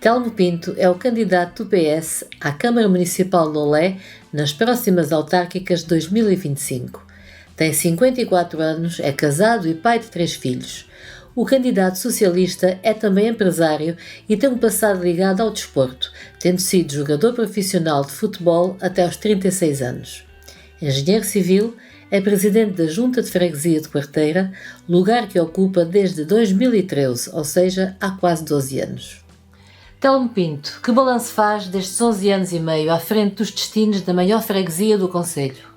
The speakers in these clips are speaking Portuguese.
Telmo Pinto é o candidato do PS à Câmara Municipal de Lolé nas próximas autárquicas de 2025. Tem 54 anos, é casado e pai de 3 filhos. O candidato socialista é também empresário e tem um passado ligado ao desporto, tendo sido jogador profissional de futebol até aos 36 anos. Engenheiro civil, é presidente da Junta de Freguesia de Quarteira, lugar que ocupa desde 2013, ou seja, há quase 12 anos. Telmo Pinto, que balanço faz destes 11 anos e meio à frente dos destinos da maior freguesia do concelho?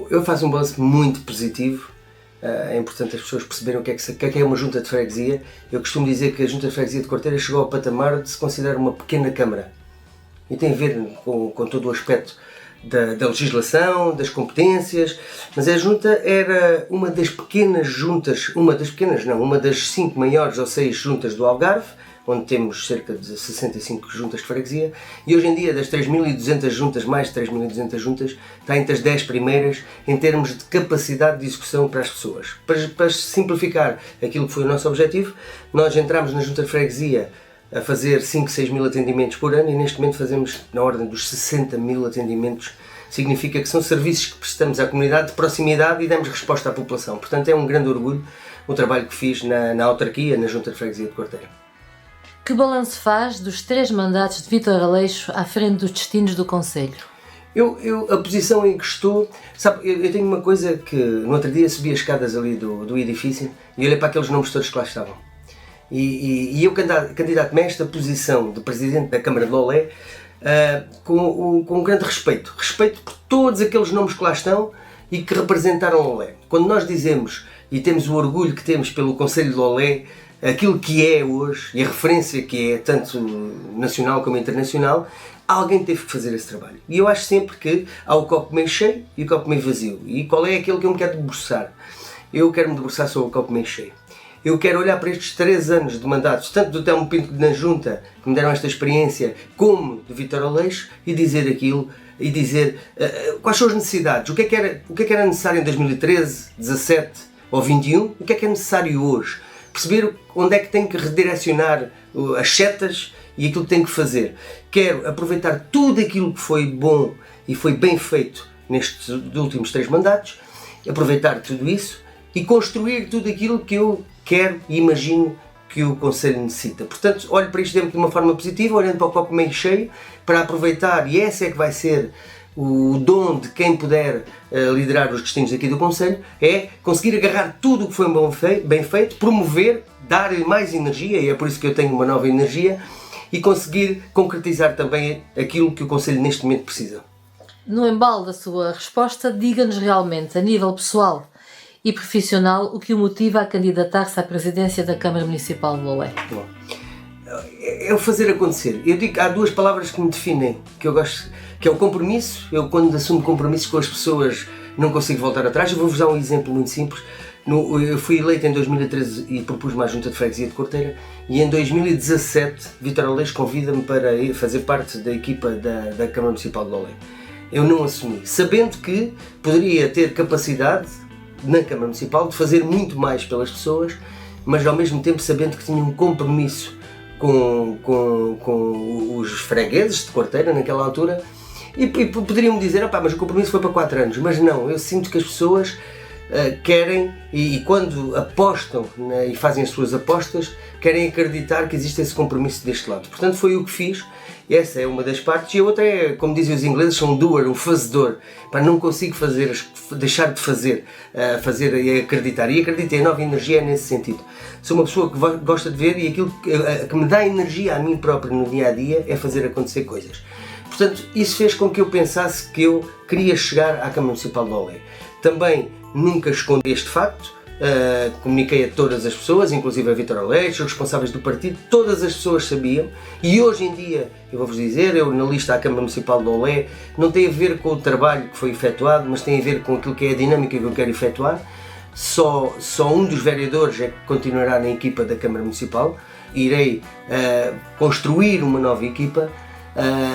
Eu faço um balanço muito positivo. É importante as pessoas perceberem o que é uma junta de freguesia. Eu costumo dizer que a junta de freguesia de Quarteira chegou ao patamar de se considerar uma pequena câmara. E tem a ver com todo o aspecto da legislação, das competências, mas a junta era uma das 5 maiores ou 6 juntas do Algarve, onde temos cerca de 65 juntas de freguesia, e hoje em dia das 3.200 juntas, mais de 3.200 juntas, está entre as 10 primeiras em termos de capacidade de execução para as pessoas. Para simplificar aquilo que foi o nosso objetivo, nós entramos na junta de freguesia a fazer 5, 6 mil atendimentos por ano e neste momento fazemos na ordem dos 60 mil atendimentos. Significa que são serviços que prestamos à comunidade de proximidade e damos resposta à população. Portanto, é um grande orgulho o trabalho que fiz na autarquia, na junta de freguesia de Quarteira. Que balanço faz dos 3 mandatos de Vítor Aleixo à frente dos destinos do concelho? A posição em que estou, sabe, eu tenho uma coisa que no outro dia subi as escadas ali do edifício e olhei para aqueles nomes todos que lá estavam. E eu candidato-me a esta posição de Presidente da Câmara de Lolé com um grande respeito. Respeito por todos aqueles nomes que lá estão e que representaram Lolé. Quando nós dizemos e temos o orgulho que temos pelo Concelho de Lolé, aquilo que é hoje e a referência que é, tanto nacional como internacional, alguém teve que fazer esse trabalho. E eu acho sempre que há o copo meio cheio e o copo meio vazio. E qual é aquele que eu me quero debruçar? Eu quero me debruçar sobre o copo meio cheio. Eu quero olhar para estes 3 anos de mandatos, tanto do Telmo Pinto na Junta, que me deram esta experiência, como do Vítor Aleixo, e dizer aquilo, e dizer quais são as necessidades, o que é que era necessário em 2013, 17 ou 21, o que é necessário hoje. Perceber onde é que tem que redirecionar as setas e aquilo que tem que fazer. Quero aproveitar tudo aquilo que foi bom e foi bem feito nestes últimos 3 mandatos, aproveitar tudo isso e construir tudo aquilo que eu quero e imagino que o Concelho necessita. Portanto, olho para isto sempre de uma forma positiva, olhando para o copo meio cheio, para aproveitar, e esse é que vai ser o dom de quem puder liderar os destinos aqui do Concelho, é conseguir agarrar tudo o que foi bem feito, promover, dar-lhe mais energia, e é por isso que eu tenho uma nova energia, e conseguir concretizar também aquilo que o Concelho neste momento precisa. No embalo da sua resposta, diga-nos realmente, a nível pessoal e profissional, o que o motiva a candidatar-se à presidência da Câmara Municipal de Lolé. Bom, é o fazer acontecer. Eu digo, há 2 palavras que me definem, que eu gosto, que é o compromisso. Eu, quando assumo compromissos com as pessoas, não consigo voltar atrás. Eu vou-vos dar um exemplo muito simples. Eu fui eleito em 2013 e propus-me à Junta de Freguesia de Quarteira, e em 2017 Vítor Aleixo convida-me para fazer parte da equipa da Câmara Municipal de Lolé. Eu não assumi, sabendo que poderia ter capacidade na Câmara Municipal de fazer muito mais pelas pessoas, mas ao mesmo tempo sabendo que tinha um compromisso com os fregueses de Quarteira naquela altura, e poderiam-me dizer, mas o compromisso foi para 4 anos, mas não, eu sinto que as pessoas querem, e quando apostam e fazem as suas apostas, querem acreditar que existe esse compromisso deste lado. Portanto, foi o que fiz. Essa é uma das partes, e a outra é, como dizem os ingleses, sou um doer, um fazedor. Não consigo deixar de fazer e acreditar. E acreditei, a nova energia é nesse sentido. Sou uma pessoa que gosta de ver, e aquilo que me dá energia a mim próprio no dia a dia é fazer acontecer coisas. Portanto, isso fez com que eu pensasse que eu queria chegar à Câmara Municipal de Lolé. Também nunca escondi este facto. Comuniquei a todas as pessoas, inclusive a Vítor Aleixo, os responsáveis do partido, todas as pessoas sabiam, e hoje em dia, eu vou-vos dizer, eu na lista à Câmara Municipal de Lolé, não tem a ver com o trabalho que foi efetuado, mas tem a ver com aquilo que é a dinâmica que eu quero efetuar. Só um dos vereadores é que continuará na equipa da Câmara Municipal. Irei construir uma nova equipa,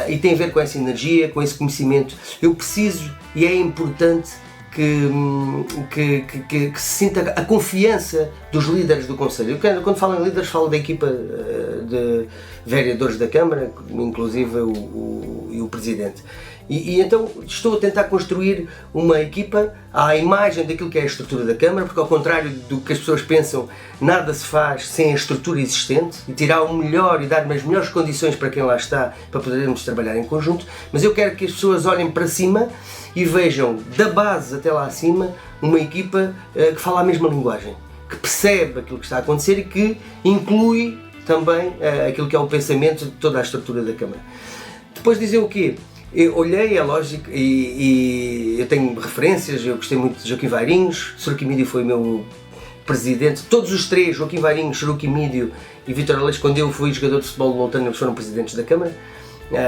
e tem a ver com essa energia, com esse conhecimento. Eu preciso, e é importante, que se sinta a confiança dos líderes do Conselho. Eu, quando falo em líderes, falo da equipa de vereadores da Câmara, inclusive o Presidente. E então estou a tentar construir uma equipa à imagem daquilo que é a estrutura da Câmara, porque ao contrário do que as pessoas pensam, nada se faz sem a estrutura existente, e tirar o melhor e dar as melhores condições para quem lá está, para podermos trabalhar em conjunto, mas eu quero que as pessoas olhem para cima e vejam da base até lá acima uma equipa que fala a mesma linguagem, que percebe aquilo que está a acontecer e que inclui também aquilo que é o pensamento de toda a estrutura da Câmara. Depois dizer o quê? Eu olhei, é lógico, e eu tenho referências, eu gostei muito de Joaquim Vairinhos, Sr. Mídio foi o meu presidente, todos os três, Joaquim Vairinhos, Sr. Mídio e Vítor Aleixo, quando eu fui jogador de futebol voltando, eles foram presidentes da Câmara,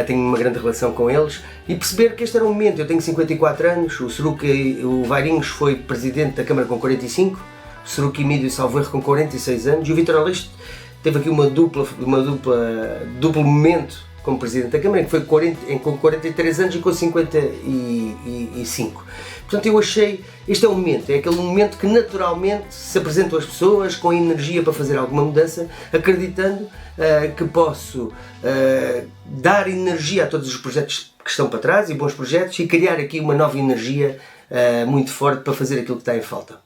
tenho uma grande relação com eles, e perceber que este era um momento. Eu tenho 54 anos, o Vairinhos foi presidente da Câmara com 45, o Sr. Mídio, salvo erro, com 46 anos, e o Vítor Aleixo teve aqui um duplo momento como Presidente da Câmara, que foi com 43 anos e com 55. Portanto, eu achei, este é o momento, é aquele momento que naturalmente se apresentam as pessoas com energia para fazer alguma mudança, acreditando que posso dar energia a todos os projetos que estão para trás, e bons projetos, e criar aqui uma nova energia muito forte para fazer aquilo que está em falta.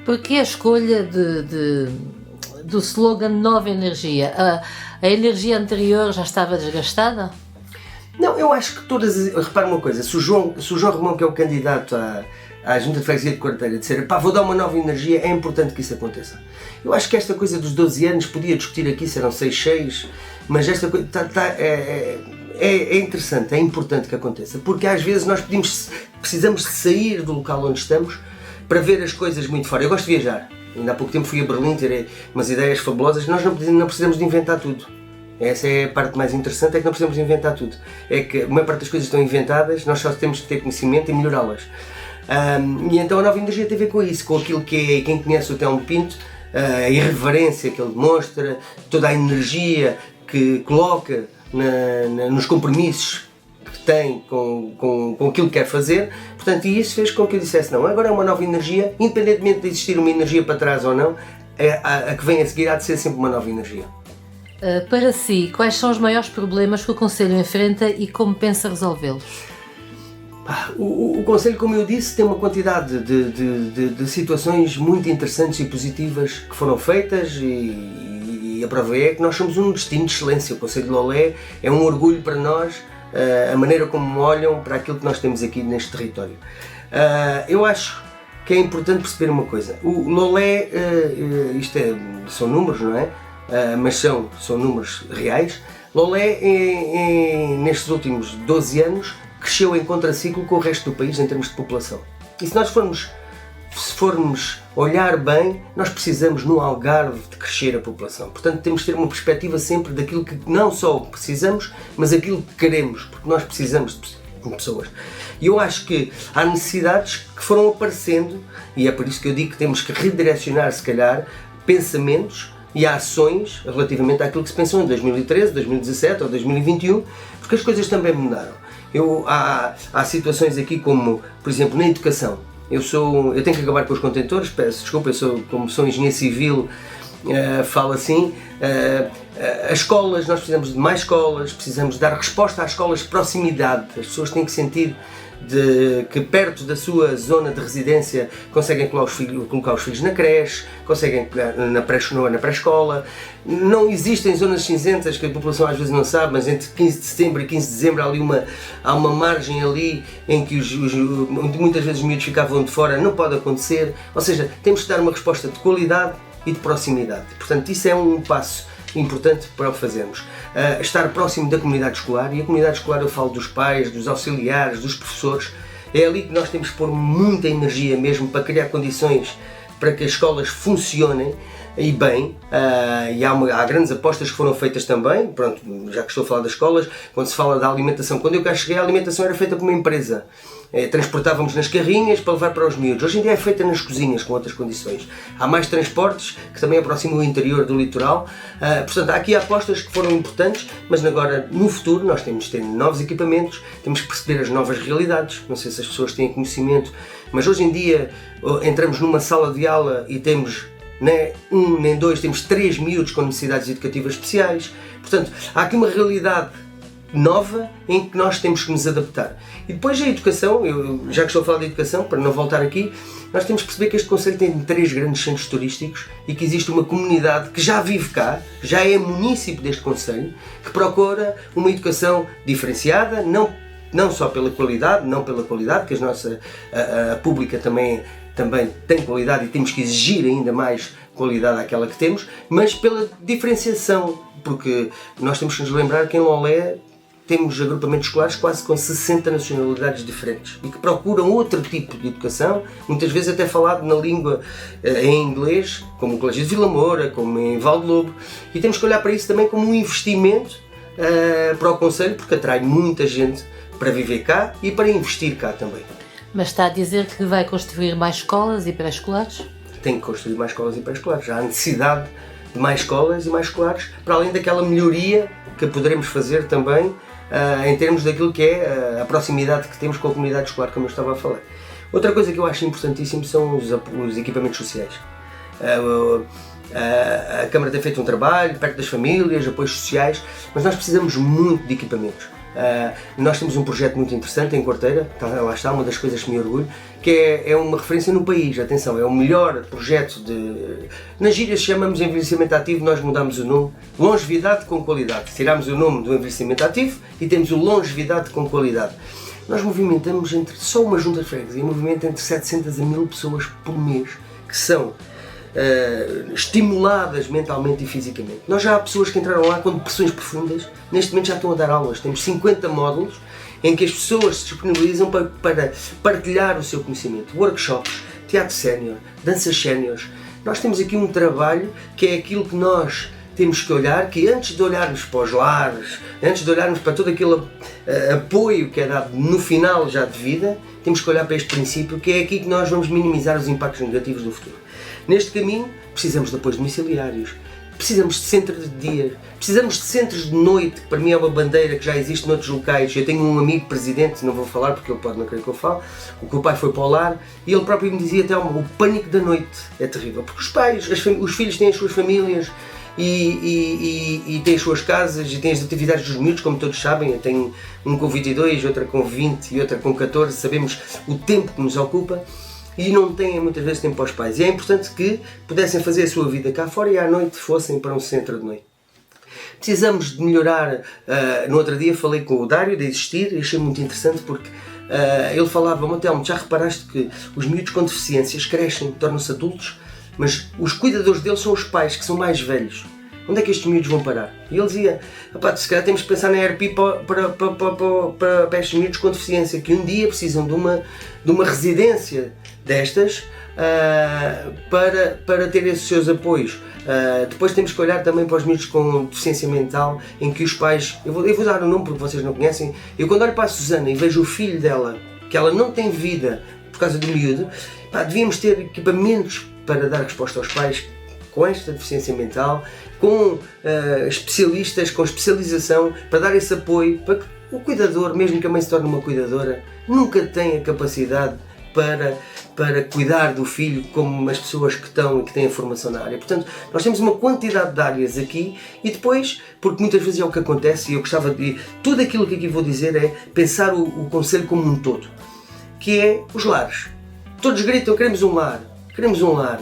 Porque a escolha do slogan Nova Energia? A energia anterior já estava desgastada? Não, eu acho que repara uma coisa, se o João Romão, que é o candidato à Junta de Freguesia de Quarteira, disser, vou dar uma nova energia, é importante que isso aconteça. Eu acho que esta coisa dos 12 anos, podia discutir aqui, serão 6, mas esta coisa é interessante, é importante que aconteça, porque às vezes nós precisamos de sair do local onde estamos para ver as coisas muito fora. Eu gosto de viajar. Ainda há pouco tempo fui a Berlim ter umas ideias fabulosas. Nós não precisamos de inventar tudo. Essa é a parte mais interessante, é que não precisamos de inventar tudo. É que a maior parte das coisas estão inventadas, nós só temos que ter conhecimento e melhorá-las. E então a nova energia tem a ver com isso, com aquilo que é, quem conhece o Telmo Pinto, a irreverência que ele demonstra, toda a energia que coloca nos compromissos que tem com aquilo que quer fazer. Portanto, e isso fez com que eu dissesse, não, agora é uma nova energia, independentemente de existir uma energia para trás ou não, a que vem a seguir há de ser sempre uma nova energia. Para si, quais são os maiores problemas que o Conselho enfrenta e como pensa resolvê-los? O Conselho, como eu disse, tem uma quantidade de situações muito interessantes e positivas que foram feitas, e a prova é que nós somos um destino de excelência. O Conselho de Lolé é um orgulho para nós, a maneira como olham para aquilo que nós temos aqui neste território. Eu acho que é importante perceber uma coisa. O Lolé, são números, não é? Mas são números reais. Lolé, nestes últimos 12 anos, cresceu em contraciclo com o resto do país em termos de população. E se nós formos olhar bem, nós precisamos no Algarve de crescer a população. Portanto, temos de ter uma perspectiva sempre daquilo que não só precisamos, mas aquilo que queremos, porque nós precisamos de pessoas. E eu acho que há necessidades que foram aparecendo, e é por isso que eu digo que temos que redirecionar, se calhar, pensamentos e ações relativamente àquilo que se pensou em 2013, 2017 ou 2021, porque as coisas também mudaram. Há situações aqui como, por exemplo, na educação. Eu tenho que acabar com os contentores, peço desculpa, como sou engenheiro civil, falo assim. As escolas, nós precisamos de mais escolas, precisamos dar resposta às escolas de proximidade. As pessoas têm que sentir que perto da sua zona de residência conseguem colocar os filhos na creche, conseguem na pré-escola. Não existem zonas cinzentas, que a população às vezes não sabe, mas entre 15 de setembro e 15 de dezembro há uma margem ali em que muitas vezes os miúdos ficavam de fora. Não pode acontecer. Ou seja, temos que dar uma resposta de qualidade e de proximidade. Portanto, isso é um passo importante para o fazermos. Estar próximo da comunidade escolar, e a comunidade escolar eu falo dos pais, dos auxiliares, dos professores. É ali que nós temos que pôr muita energia mesmo para criar condições para que as escolas funcionem e bem, e há grandes apostas que foram feitas também. Pronto, já que estou a falar das escolas, quando se fala da alimentação, quando eu cá cheguei, a alimentação era feita por uma empresa. transportávamos nas carrinhas para levar para os miúdos. Hoje em dia é feita nas cozinhas com outras condições. Há mais transportes que também aproximam o interior do litoral. Portanto, há aqui apostas que foram importantes, mas agora no futuro nós temos de ter novos equipamentos, temos que perceber as novas realidades. Não sei se as pessoas têm conhecimento, mas hoje em dia entramos numa sala de aula e temos nem um nem dois, temos 3 miúdos com necessidades educativas especiais. Portanto, há aqui uma realidade nova em que nós temos que nos adaptar. E depois a educação, já que estou a falar de educação, para não voltar aqui, nós temos que perceber que este concelho tem 3 grandes centros turísticos e que existe uma comunidade que já vive cá, já é munícipe deste concelho, que procura uma educação diferenciada, não só pela qualidade, que a nossa pública também tem qualidade e temos que exigir ainda mais qualidade àquela que temos, mas pela diferenciação, porque nós temos que nos lembrar que em Lolé temos agrupamentos escolares quase com 60 nacionalidades diferentes e que procuram outro tipo de educação, muitas vezes até falado na língua em inglês, como o Colégio de Vila Moura, como em Valdelobo, e temos que olhar para isso também como um investimento para o concelho, porque atrai muita gente para viver cá e para investir cá também. Mas está a dizer que vai construir mais escolas e pré-escolares? Tem que construir mais escolas e pré-escolares. Já há necessidade de mais escolas e mais escolares, para além daquela melhoria que poderemos fazer também em termos daquilo que é a proximidade que temos com a comunidade escolar, como eu estava a falar. Outra coisa que eu acho importantíssimo são os equipamentos sociais. A Câmara tem feito um trabalho perto das famílias, apoios sociais, mas nós precisamos muito de equipamentos. Nós temos um projeto muito interessante em Quarteira, lá está, uma das coisas que me orgulho, que é uma referência no país. Atenção, é o melhor projeto nas gírias chamamos envelhecimento ativo, nós mudamos o nome, longevidade com qualidade. Tirámos o nome do envelhecimento ativo e temos o longevidade com qualidade. Nós movimentamos só uma junta de freguesia, movimenta entre 700 a 1000 pessoas por mês, que são estimuladas mentalmente e fisicamente. Nós já há pessoas que entraram lá com depressões profundas, neste momento já estão a dar aulas, temos 50 módulos em que as pessoas se disponibilizam para partilhar o seu conhecimento, workshops, teatro sénior, danças séniores. Nós temos aqui um trabalho que é aquilo que nós temos que olhar, que antes de olharmos para os lares, antes de olharmos para todo aquele apoio que é dado no final já de vida, temos que olhar para este princípio, que é aqui que nós vamos minimizar os impactos negativos do futuro. Neste caminho, precisamos de apoios domiciliários, precisamos de centros de dia, precisamos de centros de noite, que para mim é uma bandeira que já existe noutros locais. Eu tenho um amigo presidente, não vou falar porque ele pode não querer que eu fale, o que o pai foi para o lar, e ele próprio me dizia até o pânico da noite é terrível, porque os filhos têm as suas famílias e têm as suas casas e têm as atividades dos miúdos, como todos sabem. Eu tenho um com 22, outra com 20 e outra com 14, sabemos o tempo que nos ocupa. E não têm muitas vezes tempo para os pais. E é importante que pudessem fazer a sua vida cá fora e à noite fossem para um centro de noite. Precisamos de melhorar. No outro dia falei com o Dário da Existir e achei muito interessante porque ele falava: Telmo, já reparaste que os miúdos com deficiências crescem, tornam-se adultos, mas os cuidadores deles são os pais, que são mais velhos. Onde é que estes miúdos vão parar? E ele dizia: se calhar temos que pensar na ERP para estes miúdos com deficiência, que um dia precisam de uma residência destas para ter esses seus apoios. Depois temos que olhar também para os miúdos com deficiência mental, em que os pais, eu vou dar o nome porque vocês não conhecem, eu quando olho para a Susana e vejo o filho dela, que ela não tem vida por causa do miúdo, devíamos ter equipamentos para dar resposta aos pais com esta deficiência mental, com especialistas, com especialização, para dar esse apoio, para que o cuidador, mesmo que a mãe se torne uma cuidadora, nunca tenha capacidade para cuidar do filho como as pessoas que estão e que têm a formação na área. Portanto, nós temos uma quantidade de áreas aqui e depois, porque muitas vezes é o que acontece, e eu gostava de... Tudo aquilo que aqui vou dizer é pensar o concelho como um todo, que é os lares. Todos gritam: queremos um lar, queremos um lar.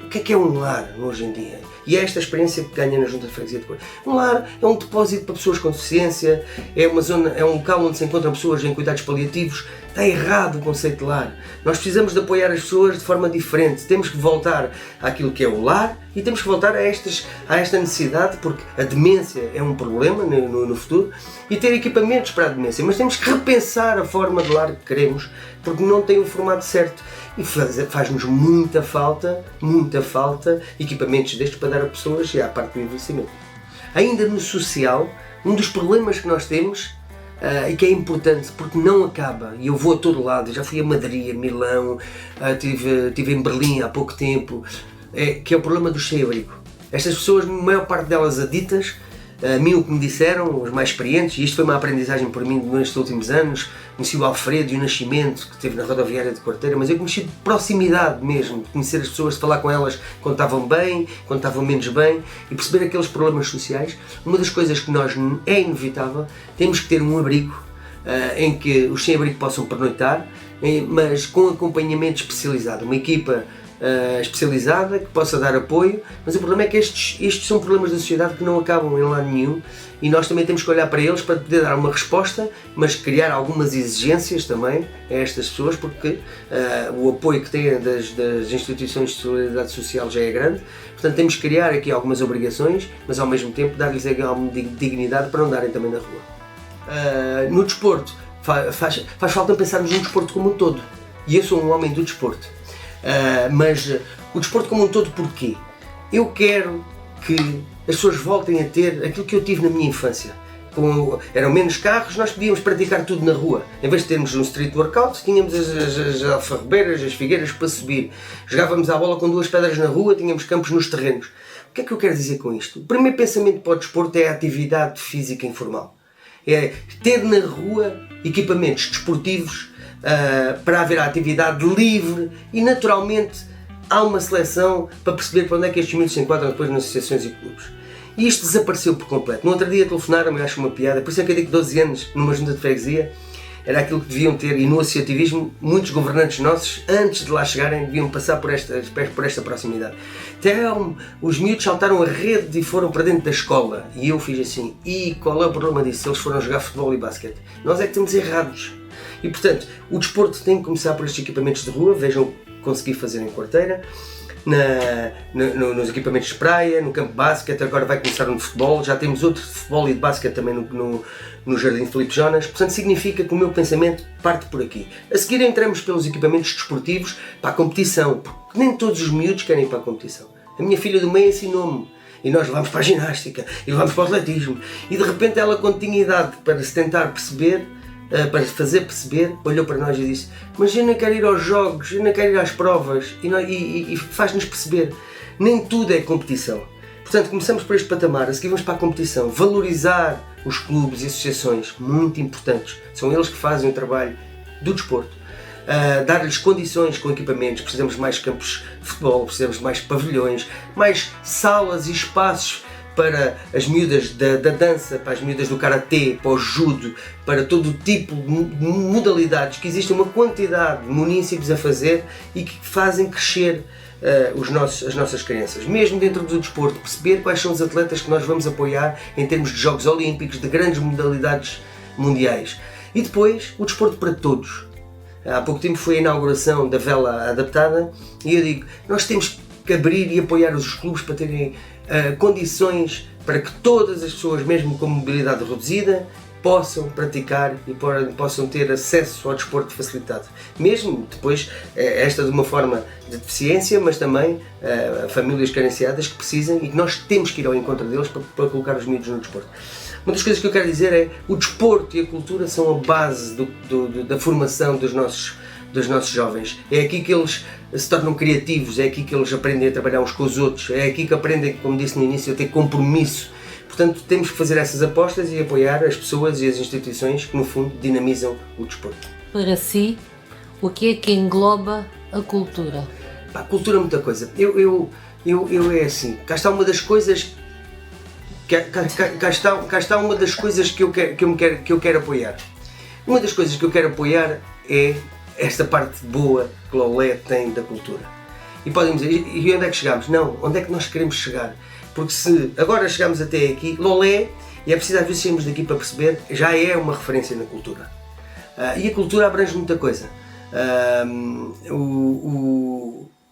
O que é um lar hoje em dia? E é esta experiência que ganha na Junta de Freguesia de Coimbra. Um lar é um depósito para pessoas com deficiência, é uma zona, é um local onde se encontram pessoas em cuidados paliativos. Está errado o conceito de lar. Nós precisamos de apoiar as pessoas de forma diferente. Temos que voltar àquilo que é o lar e temos que voltar a esta necessidade, porque a demência é um problema no futuro, e ter equipamentos para a demência. Mas temos que repensar a forma de lar que queremos, porque não tem o formato certo. E faz-nos muita falta equipamentos destes para dar a pessoas e à parte do envelhecimento. Ainda no social, um dos problemas que nós temos e que é importante porque não acaba, e eu vou a todo lado, já fui a Madrid, a Milão, estive em Berlim há pouco tempo, que é o problema do sem-abrigo. Estas pessoas, a maior parte delas aditas, a mim o que me disseram, os mais experientes, e isto foi uma aprendizagem por mim nestes últimos anos, conheci o Alfredo e o Nascimento, que esteve na rodoviária de Quarteira, mas eu conheci de proximidade mesmo, de conhecer as pessoas, de falar com elas quando estavam bem, quando estavam menos bem, e perceber aqueles problemas sociais. Uma das coisas que nós, é inevitável, temos que ter um abrigo em que os sem-abrigo possam pernoitar, mas com acompanhamento especializado, uma equipa especializada que possa dar apoio, mas o problema é que estes são problemas da sociedade que não acabam em lado nenhum, e nós também temos que olhar para eles para poder dar uma resposta, mas criar algumas exigências também a estas pessoas, porque o apoio que têm das instituições de solidariedade social já é grande. Portanto, temos que criar aqui algumas obrigações, mas ao mesmo tempo dar-lhes alguma dignidade para não darem também na rua. No desporto, faz falta pensarmos no desporto como um todo, e eu sou um homem do desporto. Mas o desporto como um todo, porquê? Eu quero que as pessoas voltem a ter aquilo que eu tive na minha infância. Eram menos carros, nós podíamos praticar tudo na rua. Em vez de termos um street workout, tínhamos as alfarrobeiras, as figueiras para subir. Jogávamos à bola com 2 pedras na rua, tínhamos campos nos terrenos. O que é que eu quero dizer com isto? O primeiro pensamento para o desporto é a atividade física informal. É ter na rua equipamentos desportivos para haver a atividade livre, e naturalmente há uma seleção para perceber para onde é que estes miúdos se enquadram depois nas associações e clubes. E isto desapareceu por completo. No outro dia telefonaram-me, acho uma piada, por isso é que eu digo que 12 anos numa junta de freguesia era aquilo que deviam ter, e no associativismo muitos governantes nossos, antes de lá chegarem, deviam passar por esta proximidade. Então, os miúdos saltaram a rede e foram para dentro da escola, e eu fiz assim, e qual é o problema disso? Eles foram jogar futebol e basquete. Nós é que estamos errados. E portanto, o desporto tem que começar por estes equipamentos de rua, vejam o que consegui fazer em Quarteira, nos equipamentos de praia, no campo de basquete, agora vai começar um de futebol, já temos outro de futebol e de basquete também no Jardim Filipe Jonas. Portanto, significa que o meu pensamento parte por aqui. A seguir entramos pelos equipamentos desportivos para a competição, porque nem todos os miúdos querem ir para a competição. A minha filha do meio ensinou-me, e nós levámos para a ginástica, e levámos para o atletismo, e de repente ela, quando tinha idade para se tentar perceber, para fazer perceber, olhou para nós e disse: mas eu não quero ir aos jogos, eu não quero ir às provas, e faz-nos perceber, nem tudo é competição. Portanto, começamos por este patamar, a seguir vamos para a competição, valorizar os clubes e associações, muito importantes, são eles que fazem o trabalho do desporto, dar-lhes condições com equipamentos, precisamos de mais campos de futebol, precisamos de mais pavilhões, mais salas e espaços para as miúdas da dança, para as miúdas do karatê, para o judo, para todo o tipo de modalidades, que existe uma quantidade de munícipes a fazer e que fazem crescer as nossas crianças. Mesmo dentro do desporto, perceber quais são os atletas que nós vamos apoiar em termos de Jogos Olímpicos, de grandes modalidades mundiais. E depois, o desporto para todos. Há pouco tempo foi a inauguração da vela adaptada e eu digo, nós temos que abrir e apoiar os clubes para terem condições para que todas as pessoas, mesmo com mobilidade reduzida, possam praticar e possam ter acesso ao desporto facilitado. Mesmo depois, esta de uma forma de deficiência, mas também famílias carenciadas que precisam e que nós temos que ir ao encontro deles para colocar os miúdos no desporto. Uma das coisas que eu quero dizer é o desporto e a cultura são a base da formação dos nossos jovens. É aqui que eles se tornam criativos, é aqui que eles aprendem a trabalhar uns com os outros, é aqui que aprendem, como disse no início, a ter compromisso. Portanto, temos que fazer essas apostas e apoiar as pessoas e as instituições que, no fundo, dinamizam o desporto. Para si, o que é que engloba a cultura? A cultura é muita coisa. Eu é assim, cá está uma das coisas cá está uma das coisas que eu quero apoiar. Uma das coisas que eu quero apoiar é esta parte boa que Lolé tem da cultura. E podem dizer, e onde é que chegamos? Não, onde é que nós queremos chegar? Porque se agora chegamos até aqui, Lolé, e é preciso às vezes sairmos daqui para perceber, já é uma referência na cultura. E a cultura abrange muita coisa.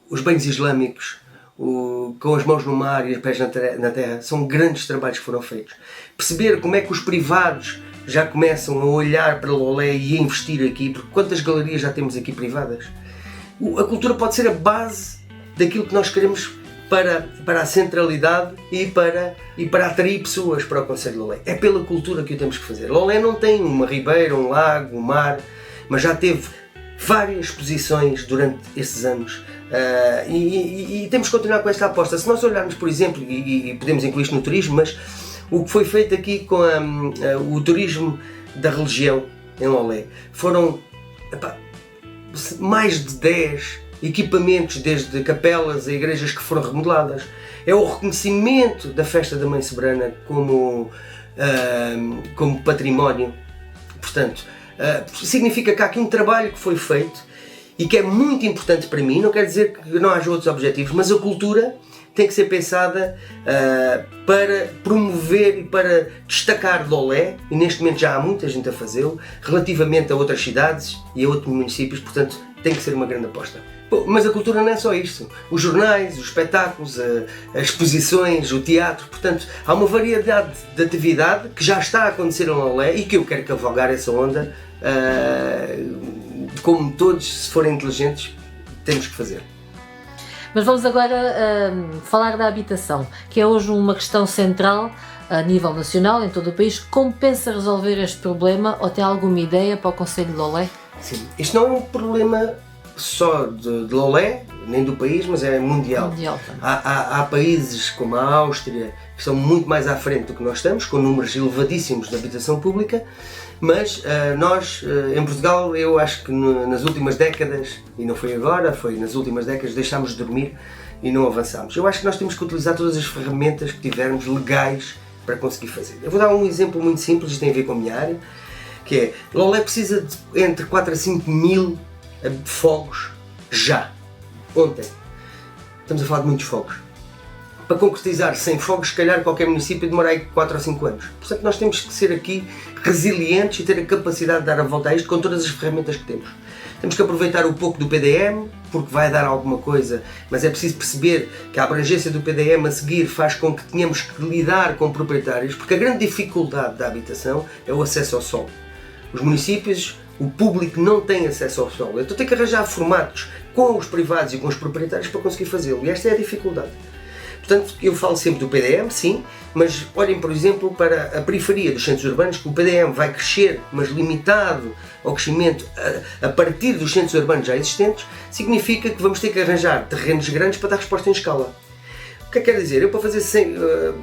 Os banhos islâmicos, com as mãos no mar e os pés na terra, são grandes trabalhos que foram feitos. Perceber como é que os privados já começam a olhar para Lolé e a investir aqui, porque quantas galerias já temos aqui privadas? A cultura pode ser a base daquilo que nós queremos para a centralidade e para atrair pessoas para o Concelho de Lolé. É pela cultura que o temos que fazer. Lolé não tem uma ribeira, um lago, um mar, mas já teve várias exposições durante esses anos. E temos que continuar com esta aposta. Se nós olharmos, por exemplo, e podemos incluir isto no turismo, mas o que foi feito aqui com o turismo da religião em Lolé, foram mais de 10 equipamentos, desde capelas a igrejas que foram remodeladas. É o reconhecimento da festa da Mãe Soberana como património. Portanto, significa que há aqui um trabalho que foi feito e que é muito importante para mim. Não quer dizer que não haja outros objetivos, mas a cultura tem que ser pensada para promover e para destacar Lolé, e neste momento já há muita gente a fazê-lo, relativamente a outras cidades e a outros municípios, portanto tem que ser uma grande aposta. Bom, mas a cultura não é só isto. Os jornais, os espetáculos, as exposições, o teatro, portanto há uma variedade de atividade que já está a acontecer em Lolé e que eu quero cavalgar essa onda, como todos, se forem inteligentes, temos que fazer. Mas vamos agora falar da habitação, que é hoje uma questão central a nível nacional, em todo o país. Como pensa resolver este problema, ou tem alguma ideia para o Concelho de Lolé? Sim, isto não é um problema só de Lolé, nem do país, mas é mundial. Há países como a Áustria que estão muito mais à frente do que nós estamos, com números elevadíssimos de habitação pública, mas nós, em Portugal, eu acho que nas últimas décadas, e não foi agora, foi nas últimas décadas, deixámos de dormir e não avançámos. Eu acho que nós temos que utilizar todas as ferramentas que tivermos legais para conseguir fazer. Eu vou dar um exemplo muito simples, isto tem a ver com a minha área, que é, Lolé precisa de entre 4 a 5 mil fogos já. Ontem. Estamos a falar de muitos fogos. Para concretizar 100 fogos, se calhar qualquer município demora aí 4 ou 5 anos. Portanto, nós temos que ser aqui resilientes e ter a capacidade de dar a volta a isto com todas as ferramentas que temos. Temos que aproveitar um pouco do PDM, porque vai dar alguma coisa, mas é preciso perceber que a abrangência do PDM a seguir faz com que tenhamos que lidar com proprietários, porque a grande dificuldade da habitação é o acesso ao solo. Os municípios, o público não tem acesso ao solo, então tem que arranjar formatos com os privados e com os proprietários para conseguir fazê-lo, e esta é a dificuldade. Portanto, eu falo sempre do PDM, sim, mas olhem, por exemplo, para a periferia dos centros urbanos, que o PDM vai crescer, mas limitado ao crescimento a partir dos centros urbanos já existentes, significa que vamos ter que arranjar terrenos grandes para dar resposta em escala. O que é que quer dizer? Eu para fazer 100,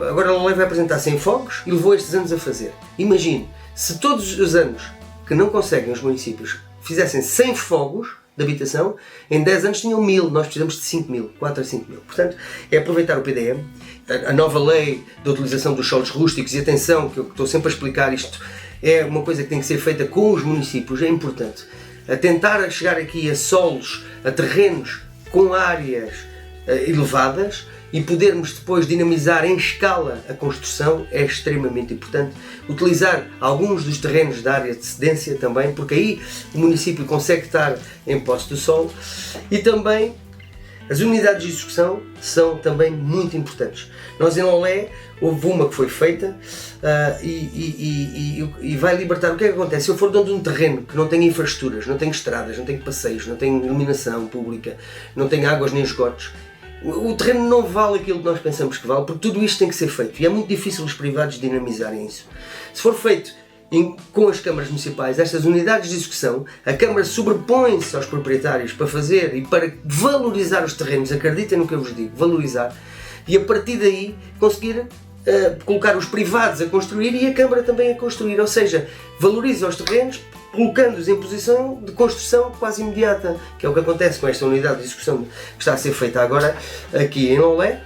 agora a Lolé vai apresentar 100 fogos e levou estes anos a fazer. Imagine, se todos os anos que não conseguem os municípios fizessem 100 fogos de habitação, em 10 anos tinham 1000, nós precisamos de 5 mil, 4 a 5 mil. Portanto, é aproveitar o PDM, a nova lei da utilização dos solos rústicos, e atenção, que eu estou sempre a explicar isto, é uma coisa que tem que ser feita com os municípios, é importante. A tentar chegar aqui a solos, a terrenos com áreas elevadas, e podermos depois dinamizar em escala a construção é extremamente importante. Utilizar alguns dos terrenos da área de cedência também, porque aí o município consegue estar em posse do solo, e também as unidades de execução são também muito importantes. Nós em Lolé houve uma que foi feita e vai libertar. O que é que acontece? Se eu for dono de um terreno que não tem infraestruturas, não tem estradas, não tem passeios, não tem iluminação pública, não tem águas nem esgotos, o terreno não vale aquilo que nós pensamos que vale, porque tudo isto tem que ser feito e é muito difícil os privados dinamizarem isso. Se for feito com as câmaras municipais, estas unidades de execução, a Câmara sobrepõe-se aos proprietários para fazer e para valorizar os terrenos, acreditem no que eu vos digo, valorizar, e a partir daí conseguir colocar os privados a construir e a Câmara também a construir, ou seja, valoriza os terrenos, colocando-os em posição de construção quase imediata, que é o que acontece com esta unidade de execução que está a ser feita agora aqui em Lolé,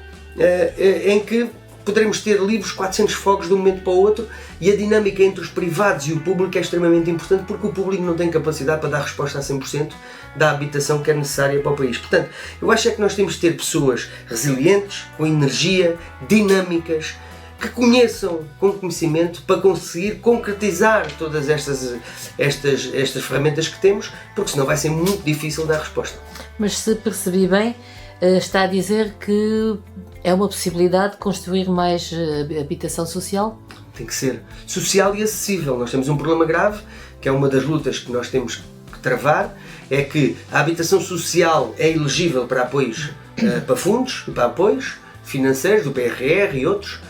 em que poderemos ter livres 400 fogos de um momento para o outro, e a dinâmica entre os privados e o público é extremamente importante, porque o público não tem capacidade para dar resposta a 100% da habitação que é necessária para o país. Portanto, eu acho que nós temos de ter pessoas resilientes, com energia, dinâmicas, que conheçam com conhecimento para conseguir concretizar todas estas ferramentas que temos, porque senão vai ser muito difícil dar resposta. Mas se percebi bem, está a dizer que é uma possibilidade de construir mais habitação social? Tem que ser social e acessível. Nós temos um problema grave, que é uma das lutas que nós temos que travar, é que a habitação social é elegível para apoios para fundos e para apoios financeiros, do PRR e outros.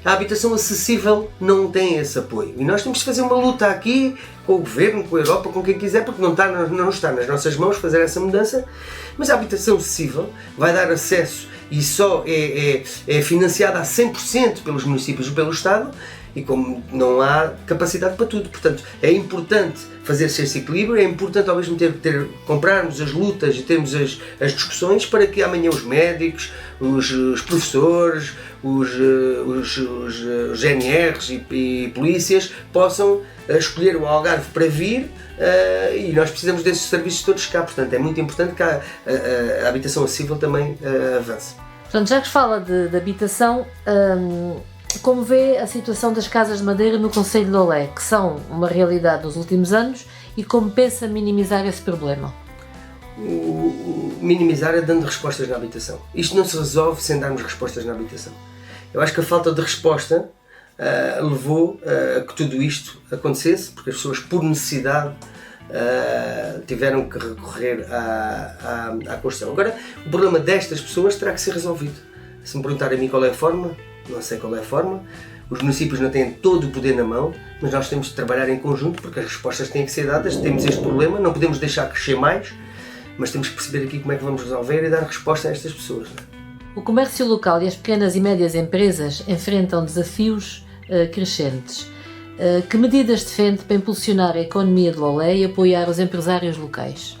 A habitação acessível não tem esse apoio. E nós temos de fazer uma luta aqui com o Governo, com a Europa, com quem quiser, porque não está nas nossas mãos fazer essa mudança. Mas a habitação acessível vai dar acesso e só é financiada a 100% pelos municípios ou pelo Estado, e como não há capacidade para tudo. Portanto, é importante fazer-se esse equilíbrio, é importante ao mesmo tempo comprarmos as lutas e termos as discussões para que amanhã os médicos, os professores, os GNRs e polícias possam escolher o Algarve para vir, e nós precisamos desses serviços todos cá. Portanto, é muito importante que a habitação acessível também avance. Portanto, já que fala de habitação, como vê a situação das casas de madeira no concelho de Lolé, que são uma realidade nos últimos anos, e como pensa minimizar esse problema? Minimizar é dando respostas na habitação. Isto não se resolve sem darmos respostas na habitação. Eu acho que a falta de resposta levou a que tudo isto acontecesse, porque as pessoas, por necessidade, tiveram que recorrer à construção. Agora, o problema destas pessoas terá que ser resolvido. Se me perguntarem a mim qual é a forma, não sei qual é a forma. Os municípios não têm todo o poder na mão, mas nós temos de trabalhar em conjunto, porque as respostas têm que ser dadas. Temos este problema, não podemos deixar crescer mais, mas temos que perceber aqui como é que vamos resolver e dar resposta a estas pessoas. O comércio local e as pequenas e médias empresas enfrentam desafios crescentes. Que medidas defende para impulsionar a economia de Lolé e apoiar os empresários locais?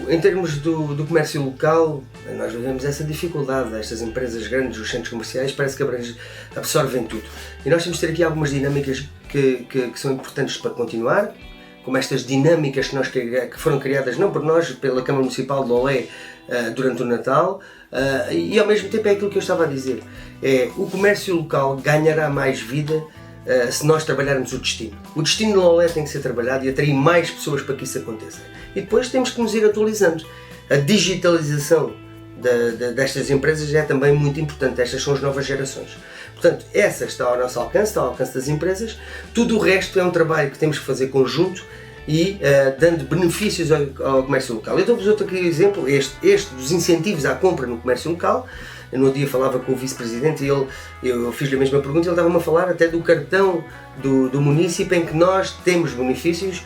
Em termos do comércio local, nós vivemos essa dificuldade. Estas empresas grandes, os centros comerciais, parece que absorvem tudo. E nós temos de ter aqui algumas dinâmicas que são importantes para continuar, como estas dinâmicas que foram criadas não por nós, pela Câmara Municipal de Lolé durante o Natal, e ao mesmo tempo é aquilo que eu estava a dizer. O comércio local ganhará mais vida se nós trabalharmos o destino. O destino de Lolé tem que ser trabalhado e atrair mais pessoas para que isso aconteça. E depois temos que nos ir atualizando. A digitalização destas empresas é também muito importante. Estas são as novas gerações. Portanto, essa está ao nosso alcance, está ao alcance das empresas. Tudo o resto é um trabalho que temos que fazer conjunto e dando benefícios ao comércio local. Eu dou-vos outro exemplo, este dos incentivos à compra no comércio local. Eu no dia falava com o vice-presidente e eu fiz-lhe a mesma pergunta e ele estava-me a falar até do cartão do município em que nós temos benefícios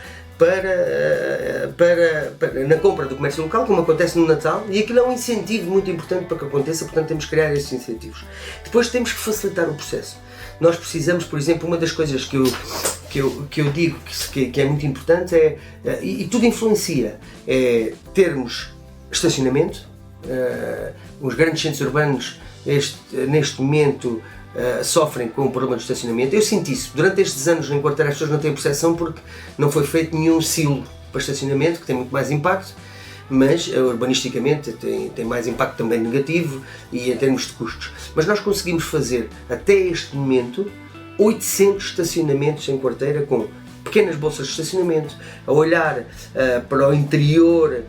na compra do comércio local, como acontece no Natal, e aquilo é um incentivo muito importante para que aconteça, portanto temos que criar esses incentivos. Depois temos que facilitar o processo. Nós precisamos, por exemplo, uma das coisas que eu digo que é muito importante e tudo influencia, é termos estacionamento. Os grandes centros urbanos neste momento sofrem com o problema do estacionamento. Eu sinto isso. Durante estes anos em quarteira as pessoas não têm percepção porque não foi feito nenhum silo para estacionamento, que tem muito mais impacto, mas urbanisticamente tem mais impacto também negativo e em termos de custos. Mas nós conseguimos fazer até este momento 800 estacionamentos em quarteira com pequenas bolsas de estacionamento, a olhar para o interior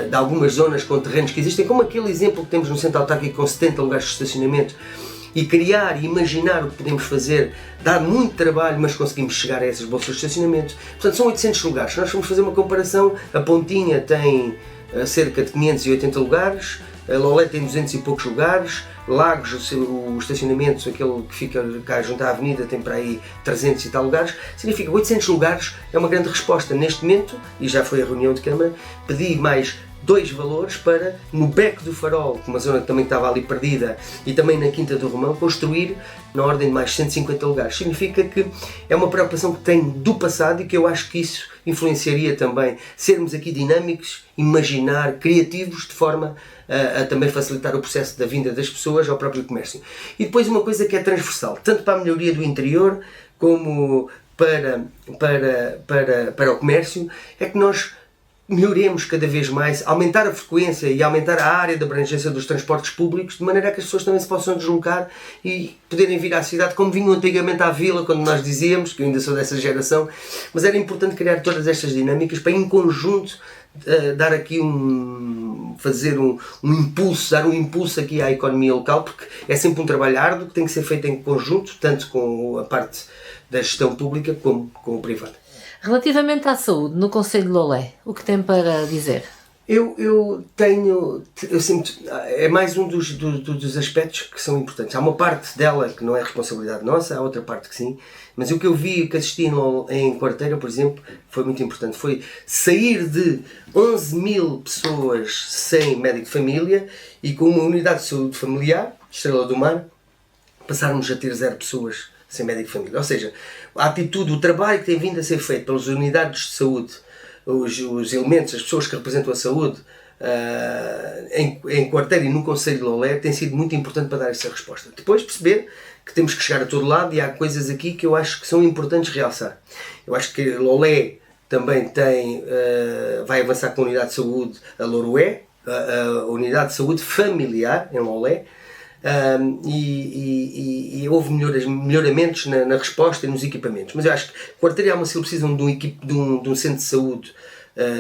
de algumas zonas com terrenos que existem, como aquele exemplo que temos no centro autárquico com 70 lugares de estacionamento, e criar e imaginar o que podemos fazer. Dá muito trabalho, mas conseguimos chegar a essas bolsas de estacionamento. Portanto, são 800 lugares. Se nós formos fazer uma comparação, a Pontinha tem cerca de 580 lugares, a Lolé tem 200 e poucos lugares, Lagos, o estacionamento, aquele que fica cá junto à avenida, tem para aí 300 e tal lugares. Significa 800 lugares é uma grande resposta. Neste momento, e já foi a reunião de Câmara, pedi mais 2 valores para, no Beco do Farol, uma zona que também estava ali perdida, e também na Quinta do Romão, construir na ordem de mais 150 lugares. Significa que é uma preocupação que tenho do passado e que eu acho que isso influenciaria também sermos aqui dinâmicos, imaginar, criativos, de forma a também facilitar o processo da vinda das pessoas ao próprio comércio. E depois uma coisa que é transversal, tanto para a melhoria do interior como para o comércio, é que nós melhoremos cada vez mais, aumentar a frequência e aumentar a área de abrangência dos transportes públicos, de maneira a que as pessoas também se possam deslocar e poderem vir à cidade, como vinham antigamente à vila, quando nós dizíamos, que eu ainda sou dessa geração, mas era importante criar todas estas dinâmicas para, em conjunto, dar aqui fazer um impulso, dar um impulso aqui à economia local, porque é sempre um trabalho árduo que tem que ser feito em conjunto, tanto com a parte da gestão pública como com o privado. Relativamente à saúde no concelho de Lolé, o que tem para dizer? Eu sinto, é mais um dos aspectos que são importantes. Há uma parte dela que não é responsabilidade nossa, há outra parte que sim, mas o que eu vi, que assisti em Quarteira, por exemplo, foi muito importante. Foi sair de 11.000 pessoas sem médico de família e com uma unidade de saúde familiar, Estrela do Mar, passarmos a ter 0 pessoas sem médico de família. Ou seja, a atitude, o trabalho que tem vindo a ser feito pelas unidades de saúde, os elementos, as pessoas que representam a saúde em Quarteira e no Conselho de Lolé tem sido muito importante para dar essa resposta. Depois perceber que temos que chegar a todo lado e há coisas aqui que eu acho que são importantes realçar. Eu acho que Lolé também vai avançar com a unidade de saúde a Loroé, a unidade de saúde familiar em Lolé, e houve melhoramentos na resposta e nos equipamentos. Mas eu acho que Quarteira e Almacil precisam de um centro de saúde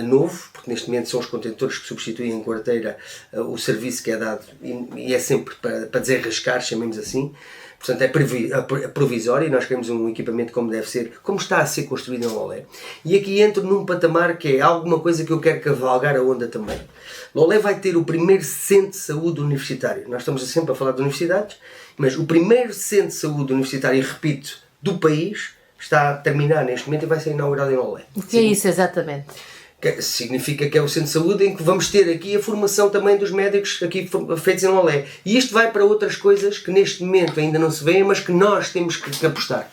novo, porque neste momento são os contentores que substituem em Quarteira o serviço que é dado e é sempre para desenrascar, chamemos assim. Portanto, é provisório e nós queremos um equipamento como deve ser, como está a ser construído em Lolé. E aqui entro num patamar que é alguma coisa que eu quero cavalgar a onda também. Lolé vai ter o primeiro centro de saúde universitário. Nós estamos sempre a falar de universidades, mas o primeiro centro de saúde universitário, e repito, do país, está a terminar neste momento e vai ser inaugurado em Lolé. O que é isso exatamente? Significa que é o centro de saúde em que vamos ter aqui a formação também dos médicos aqui feitos em Lolé. E isto vai para outras coisas que neste momento ainda não se vêem, mas que nós temos que apostar.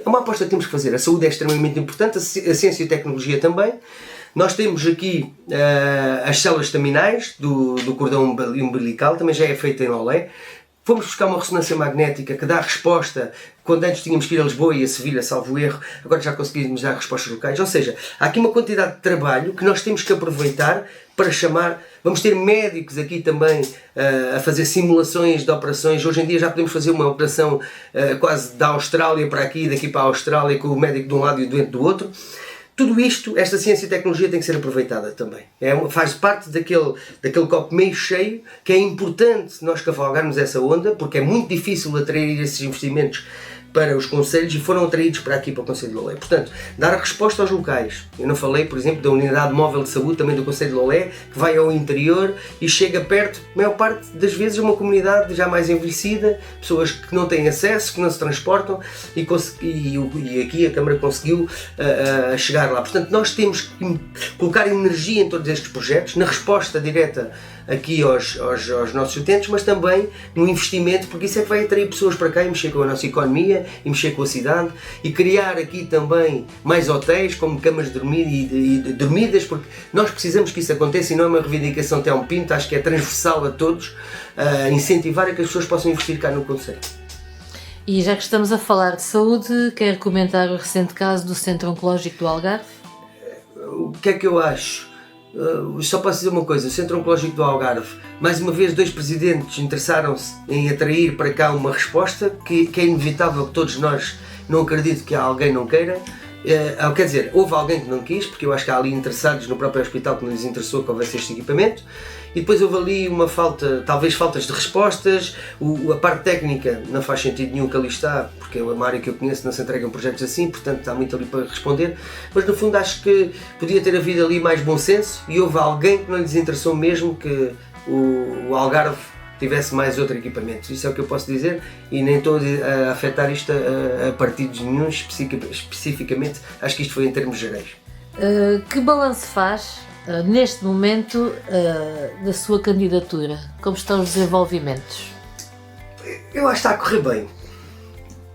É uma aposta que temos que fazer. A saúde é extremamente importante, a ciência e a tecnologia também. Nós temos aqui as células estaminais do cordão umbilical, também já é feita em Lolé. Fomos buscar uma ressonância magnética que dá resposta, quando antes tínhamos que ir a Lisboa e a Sevilha, salvo erro, agora já conseguimos dar respostas locais. Ou seja, há aqui uma quantidade de trabalho que nós temos que aproveitar para chamar. Vamos ter médicos aqui também a fazer simulações de operações. Hoje em dia já podemos fazer uma operação quase da Austrália para aqui, daqui para a Austrália, com o médico de um lado e o doente do outro. Tudo isto, esta ciência e tecnologia tem que ser aproveitada também. Faz parte daquele copo meio cheio, que é importante nós cavalgarmos essa onda, porque é muito difícil atrair esses investimentos para os concelhos e foram atraídos para aqui, para o Conselho de Lolé. Portanto, dar a resposta aos locais. Eu não falei, por exemplo, da unidade móvel de saúde também do Conselho de Lolé, que vai ao interior e chega perto, a maior parte das vezes, uma comunidade já mais envelhecida, pessoas que não têm acesso, que não se transportam e aqui a Câmara conseguiu chegar lá. Portanto, nós temos que colocar energia em todos estes projetos, na resposta direta aqui aos nossos utentes, mas também no investimento, porque isso é que vai atrair pessoas para cá e mexer com a nossa economia e mexer com a cidade e criar aqui também mais hotéis como camas de dormir e dormidas, porque nós precisamos que isso aconteça e não é uma reivindicação até um pinto, acho que é transversal a todos, incentivar a que as pessoas possam investir cá no concelho. E já que estamos a falar de saúde, quer comentar o recente caso do Centro Oncológico do Algarve? O que é que eu acho? Só posso dizer uma coisa, o Centro Oncológico do Algarve, mais uma vez 2 presidentes interessaram-se em atrair para cá uma resposta que é inevitável que todos nós, não acredito que alguém não queira, quer dizer, houve alguém que não quis, porque eu acho que há ali interessados no próprio hospital que não lhes interessou que houvesse este equipamento, e depois houve ali uma falta, talvez faltas de respostas, a parte técnica não faz sentido nenhum que ali está, porque é uma área que eu conheço, não se entregam projetos assim, portanto há muito ali para responder, mas no fundo acho que podia ter havido ali mais bom senso e houve alguém que não lhes interessou mesmo que o Algarve tivesse mais outro equipamento. Isso é o que eu posso dizer e nem estou a afetar isto a partidos nenhum especificamente, acho que isto foi em termos gerais. Que balanço faz neste momento da sua candidatura? Como estão os desenvolvimentos? Eu acho que está a correr bem.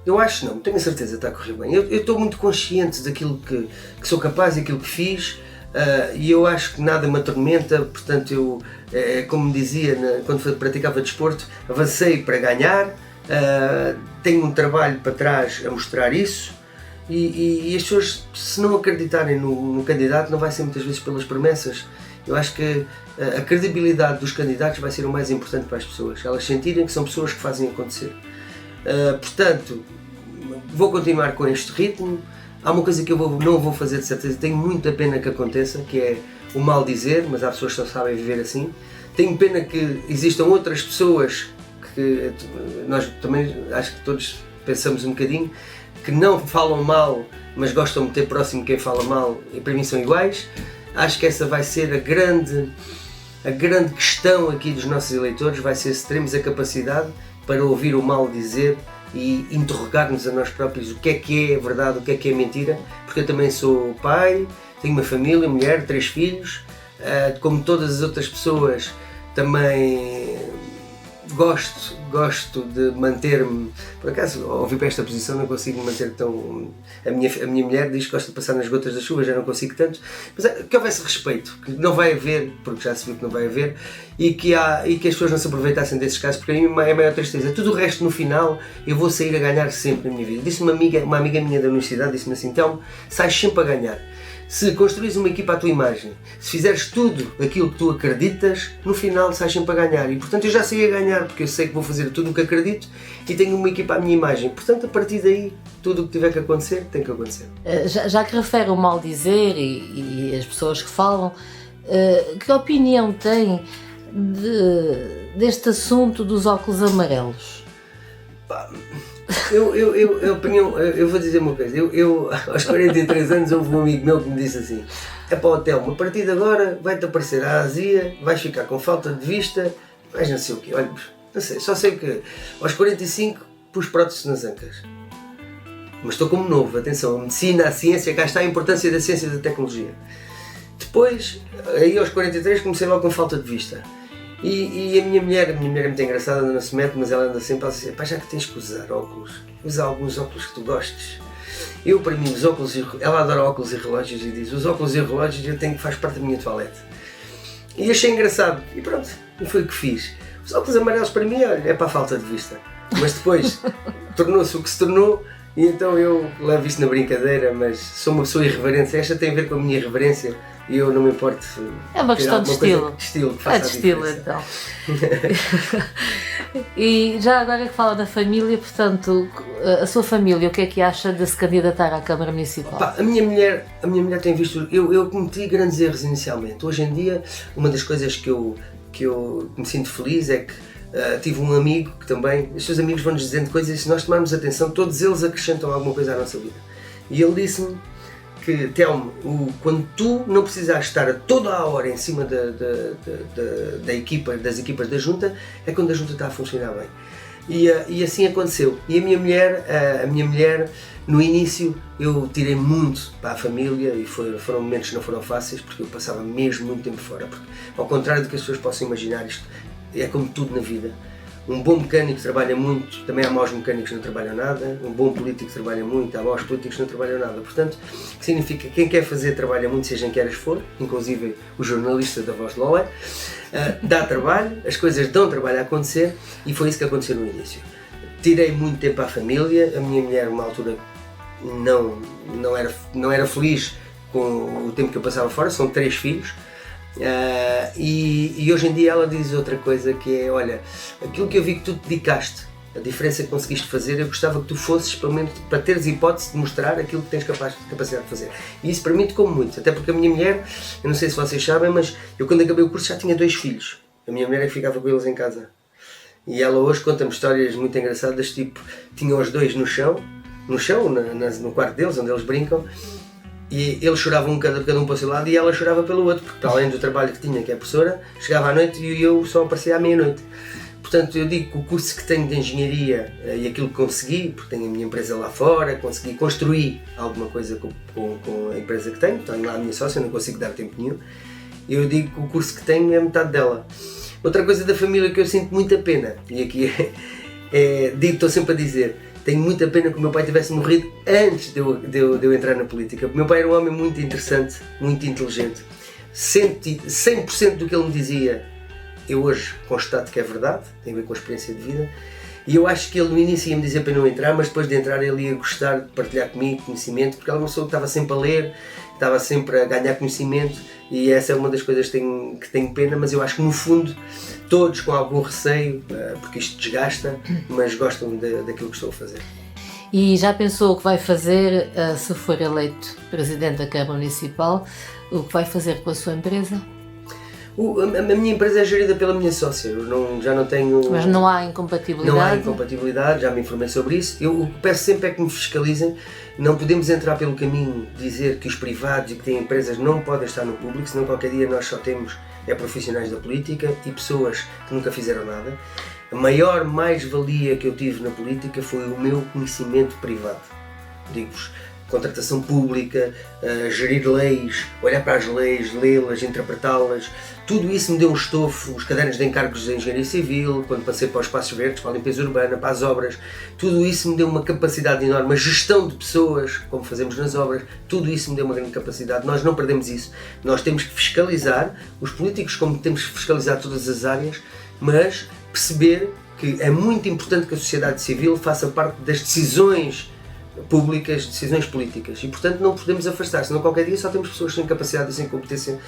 Eu acho não, tenho a certeza que está a correr bem. Eu estou muito consciente daquilo que sou capaz e aquilo que fiz. E eu acho que nada me atormenta, portanto eu, como dizia quando praticava desporto, avancei para ganhar, tenho um trabalho para trás a mostrar isso e as pessoas, se não acreditarem no candidato, não vai ser muitas vezes pelas promessas. Eu acho que a credibilidade dos candidatos vai ser o mais importante para as pessoas, elas sentirem que são pessoas que fazem acontecer. Portanto, vou continuar com este ritmo. Há uma coisa que eu não vou fazer de certeza, tenho muita pena que aconteça, que é o mal dizer, mas há pessoas que só sabem viver assim. Tenho pena que existam outras pessoas, que nós também acho que todos pensamos um bocadinho, que não falam mal, mas gostam de ter próximo quem fala mal e para mim são iguais. Acho que essa vai ser a grande a grande questão aqui dos nossos eleitores vai ser se teremos a capacidade para ouvir o mal dizer e interrogar-nos a nós próprios o que é verdade, o que é mentira, porque eu também sou pai, tenho uma família, mulher, 3 filhos, como todas as outras pessoas também gosto de manter-me, por acaso ao vir para esta posição não consigo manter tão, a minha mulher diz que gosta de passar nas gotas da chuva, já não consigo tanto, mas que houvesse respeito, que não vai haver, porque já se viu que não vai haver, e que as pessoas não se aproveitassem desses casos, porque a mim é a maior tristeza. Tudo o resto no final eu vou sair a ganhar sempre na minha vida. Disse uma amiga minha da universidade, disse-me assim, então sais sempre a ganhar. Se construís uma equipa à tua imagem, se fizeres tudo aquilo que tu acreditas, no final sais sempre a ganhar. E portanto eu já sei a ganhar, porque eu sei que vou fazer tudo o que acredito e tenho uma equipa à minha imagem. Portanto, a partir daí, tudo o que tiver que acontecer, tem que acontecer. Já que refere o mal dizer e as pessoas que falam, que opinião tem deste assunto dos óculos amarelos? Eu vou dizer uma coisa, eu aos 43 anos houve um amigo meu que me disse assim: é para o Telmo, a partir de agora vai-te aparecer a azia, vais ficar com falta de vista, vais não sei o quê, olha, não sei, só sei que aos 45 pus próteses nas ancas. Mas estou como novo, atenção, a medicina, a ciência, cá está a importância da ciência e da tecnologia. Depois, aí aos 43 comecei logo com falta de vista. E a minha mulher é muito engraçada, não se mete, mas ela anda sempre a dizer: pá, já que tens que usar óculos, usa alguns óculos que tu gostes. Eu, para mim, os óculos, ela adora óculos e relógios e diz: os óculos e relógios eu tenho que faz parte da minha toalete. E achei engraçado, e pronto, e foi o que fiz. Os óculos amarelos para mim, olha, é para a falta de vista. Mas depois tornou-se o que se tornou, e então eu levo isto na brincadeira, mas sou uma pessoa irreverente. Esta tem a ver com a minha irreverência. E eu não me importo. É uma questão de estilo. De estilo, que faça de estilo, então. E já agora que fala da família, portanto, a sua família, o que é que acha de se candidatar à Câmara Municipal? Opa, a minha mulher tem visto. Eu cometi grandes erros inicialmente. Hoje em dia, uma das coisas que eu me sinto feliz é que tive um amigo que também. Os seus amigos vão-nos dizendo coisas e se nós tomarmos atenção, todos eles acrescentam alguma coisa à nossa vida. E ele disse-me que, Telmo, quando tu não precisares estar a toda a hora em cima das equipas da Junta, é quando a Junta está a funcionar bem. E assim aconteceu. E a minha mulher, no início, eu tirei muito para a família e foram momentos que não foram fáceis, porque eu passava mesmo muito tempo fora. Porque, ao contrário do que as pessoas possam imaginar, isto é como tudo na vida. Um bom mecânico trabalha muito, também há maus mecânicos que não trabalham nada. Um bom político trabalha muito, há maus políticos que não trabalham nada. Portanto, o que significa que quem quer fazer trabalha muito, seja em que áreas for, inclusive o jornalista da Voz de Loé, dá trabalho, as coisas dão trabalho a acontecer e foi isso que aconteceu no início. Tirei muito tempo à família, a minha mulher, numa altura, não era feliz com o tempo que eu passava fora, são 3 filhos. E hoje em dia ela diz outra coisa que é: olha, aquilo que eu vi que tu te dedicaste, a diferença que conseguiste fazer, eu gostava que tu fosses, pelo menos, para teres hipótese de mostrar aquilo que tens capacidade de fazer. E isso para mim tocou muito, até porque a minha mulher, eu não sei se vocês sabem, mas eu quando acabei o curso já tinha 2 filhos. A minha mulher é que ficava com eles em casa. E ela hoje conta-me histórias muito engraçadas, tipo, tinha os 2 no chão, no quarto deles, onde eles brincam. E eles choravam cada um para o seu lado e ela chorava pelo outro, porque para além do trabalho que tinha, que é professora, chegava à noite e eu só aparecia à meia-noite. Portanto, eu digo que o curso que tenho de engenharia e aquilo que consegui, porque tenho a minha empresa lá fora, consegui construir alguma coisa com a empresa que tenho lá a minha sócia, não consigo dar tempo nenhum, eu digo que o curso que tenho é metade dela. Outra coisa da família que eu sinto muita pena, e aqui estou sempre a dizer, tenho muita pena que o meu pai tivesse morrido antes de eu entrar na política. O meu pai era um homem muito interessante, muito inteligente. 100% do que ele me dizia, eu hoje constato que é verdade, tem a ver com a experiência de vida. E eu acho que ele no início ia me dizer para não entrar, mas depois de entrar ele ia gostar de partilhar comigo conhecimento, porque ele é uma pessoa que estava sempre a ler, estava sempre a ganhar conhecimento, e essa é uma das coisas que tenho pena, mas eu acho que no fundo todos com algum receio, porque isto desgasta, mas gostam daquilo que estou a fazer. E já pensou o que vai fazer se for eleito Presidente da Câmara Municipal? O que vai fazer com a sua empresa? A minha empresa é gerida pela minha sócia, eu já não tenho... Mas não há incompatibilidade? Não há incompatibilidade, já me informei sobre isso. Eu o que peço sempre é que me fiscalizem. Não podemos entrar pelo caminho de dizer que os privados e que têm empresas não podem estar no público, senão qualquer dia nós só temos é profissionais da política e pessoas que nunca fizeram nada. A maior mais-valia que eu tive na política foi o meu conhecimento privado. Digo-vos, contratação pública, gerir leis, olhar para as leis, lê-las, interpretá-las, tudo isso me deu um estofo, os cadernos de encargos de engenharia civil, quando passei para os espaços verdes, para a limpeza urbana, para as obras, tudo isso me deu uma capacidade enorme, a gestão de pessoas, como fazemos nas obras, tudo isso me deu uma grande capacidade. Nós não perdemos isso, nós temos que fiscalizar, os políticos como temos que fiscalizar todas as áreas, mas perceber que é muito importante que a sociedade civil faça parte das decisões públicas, decisões políticas, e portanto não podemos afastar, senão qualquer dia só temos pessoas sem capacidade e sem competência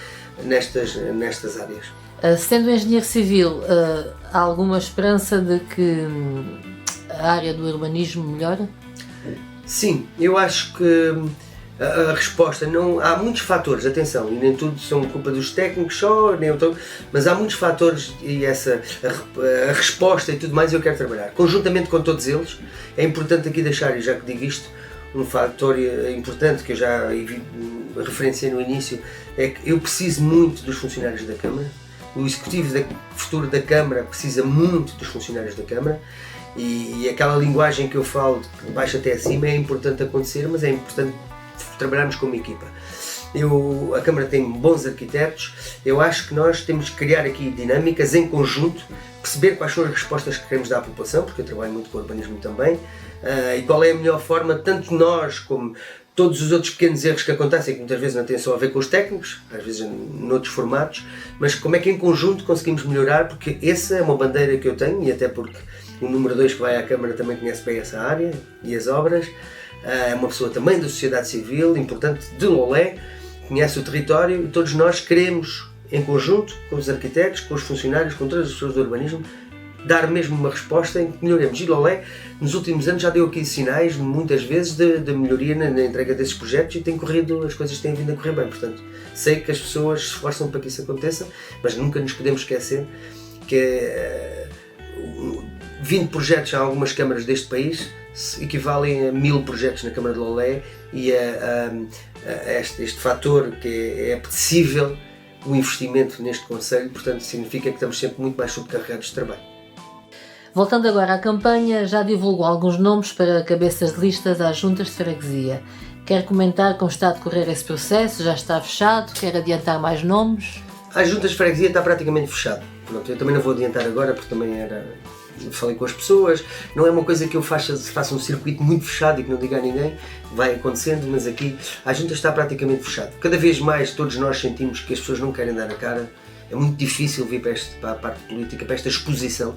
nestas áreas. Sendo engenheiro civil, há alguma esperança de que a área do urbanismo melhore? Sim, eu acho que a resposta não... Há muitos fatores, atenção, e nem tudo são culpa dos técnicos só, nem eu, mas há muitos fatores e a resposta e tudo mais eu quero trabalhar. Conjuntamente com todos eles, é importante aqui deixar, e já que digo isto, um fator importante que eu já referenciei no início, é que eu preciso muito dos funcionários da Câmara, o executivo futuro da Câmara precisa muito dos funcionários da Câmara, e aquela linguagem que eu falo de baixo até acima é importante acontecer, mas é importante trabalharmos como equipa. A Câmara tem bons arquitetos, eu acho que nós temos que criar aqui dinâmicas em conjunto, perceber quais são as respostas que queremos dar à população, porque eu trabalho muito com o urbanismo também, e qual é a melhor forma, tanto nós como todos os outros pequenos erros que acontecem, que muitas vezes não têm só a ver com os técnicos, às vezes noutros formatos, mas como é que em conjunto conseguimos melhorar, porque essa é uma bandeira que eu tenho, e até porque o número 2 que vai à Câmara também conhece bem essa área e as obras, é uma pessoa também da sociedade civil, importante, de Lolé, conhece o território, e todos nós queremos, em conjunto com os arquitetos, com os funcionários, com todas as pessoas do urbanismo, dar mesmo uma resposta em que melhoremos. E Lolé, nos últimos anos, já deu aqui sinais, muitas vezes, de melhoria na entrega desses projetos, e as coisas têm vindo a correr bem. Portanto, sei que as pessoas se esforçam para que isso aconteça, mas nunca nos podemos esquecer que 20 projetos em algumas câmaras deste país equivalem a 1000 projetos na Câmara de Lolé, e a este fator que é apetecível o investimento neste concelho, portanto significa que estamos sempre muito mais subcarregados de trabalho. Voltando agora à campanha, já divulgou alguns nomes para cabeças de listas às juntas de freguesia. Quer comentar como está a decorrer esse processo? Já está fechado? Quer adiantar mais nomes? Às juntas de freguesia está praticamente fechado. Pronto, eu também não vou adiantar agora, porque também falei com as pessoas, não é uma coisa que eu faça um circuito muito fechado e que não diga a ninguém, vai acontecendo, mas aqui a junta está praticamente fechada. Cada vez mais todos nós sentimos que as pessoas não querem dar a cara, é muito difícil vir para a parte política, para esta exposição,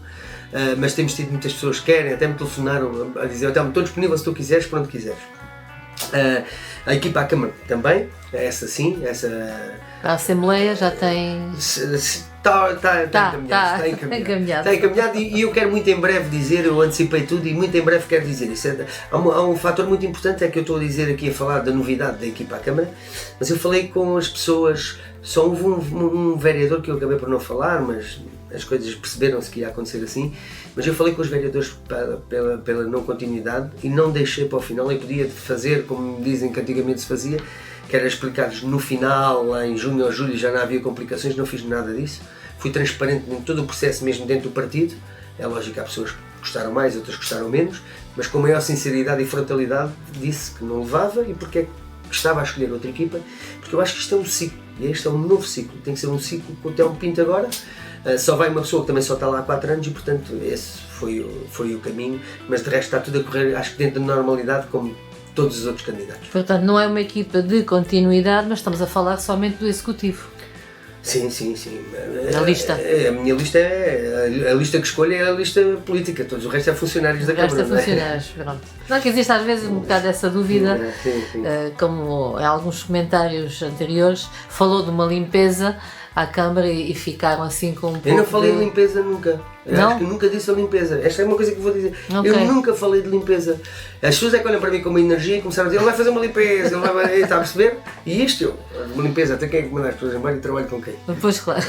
mas temos tido muitas pessoas que querem, até me telefonaram a dizer: estou disponível se tu quiseres, para onde quiseres. A equipa à Câmara também, essa sim, a Assembleia já tem... Está encaminhado, e eu quero muito em breve dizer, eu antecipei tudo e muito em breve quero dizer isso. Há um fator muito importante, é que eu estou a dizer aqui, a falar da novidade da equipa à Câmara, mas eu falei com as pessoas, só houve um vereador que eu acabei por não falar, mas as coisas perceberam-se que ia acontecer assim, mas eu falei com os vereadores pela não continuidade e não deixei para o final. Eu podia fazer como me dizem que antigamente se fazia, que era explicar-lhes no final, lá em junho ou julho, já não havia complicações, não fiz nada disso. Fui transparente em todo o processo, mesmo dentro do partido. É lógico que há pessoas que gostaram mais, outras que gostaram menos, mas com maior sinceridade e frontalidade disse que não levava e porque é que estava a escolher outra equipa, porque eu acho que isto é um ciclo, e este é um novo ciclo, tem que ser um ciclo com o Telmo Pinto agora. Só vai uma pessoa que também só está lá há 4 anos e, portanto, esse foi o caminho, mas de resto está tudo a correr, acho que dentro da normalidade, como todos os outros candidatos. Portanto, não é uma equipa de continuidade, mas estamos a falar somente do Executivo. Sim. A lista? A minha lista a lista que escolho é a lista política, todos o resto é funcionários da Câmara. O resto é funcionários, pronto. Não, que existe às vezes um bocado essa dúvida, sim. Como em alguns comentários anteriores, falou de uma limpeza à Câmara e ficaram assim com um pouco. Eu não falei de limpeza nunca. Não? Acho que nunca disse a limpeza. Esta é uma coisa que vou dizer. Okay. Eu nunca falei de limpeza. As pessoas é que olham para mim com uma energia e começaram a dizer: ele vai fazer uma limpeza, ele vai... Está a perceber? E isto, uma limpeza, até quem é que manda as pessoas embora e trabalho com quem? Pois claro.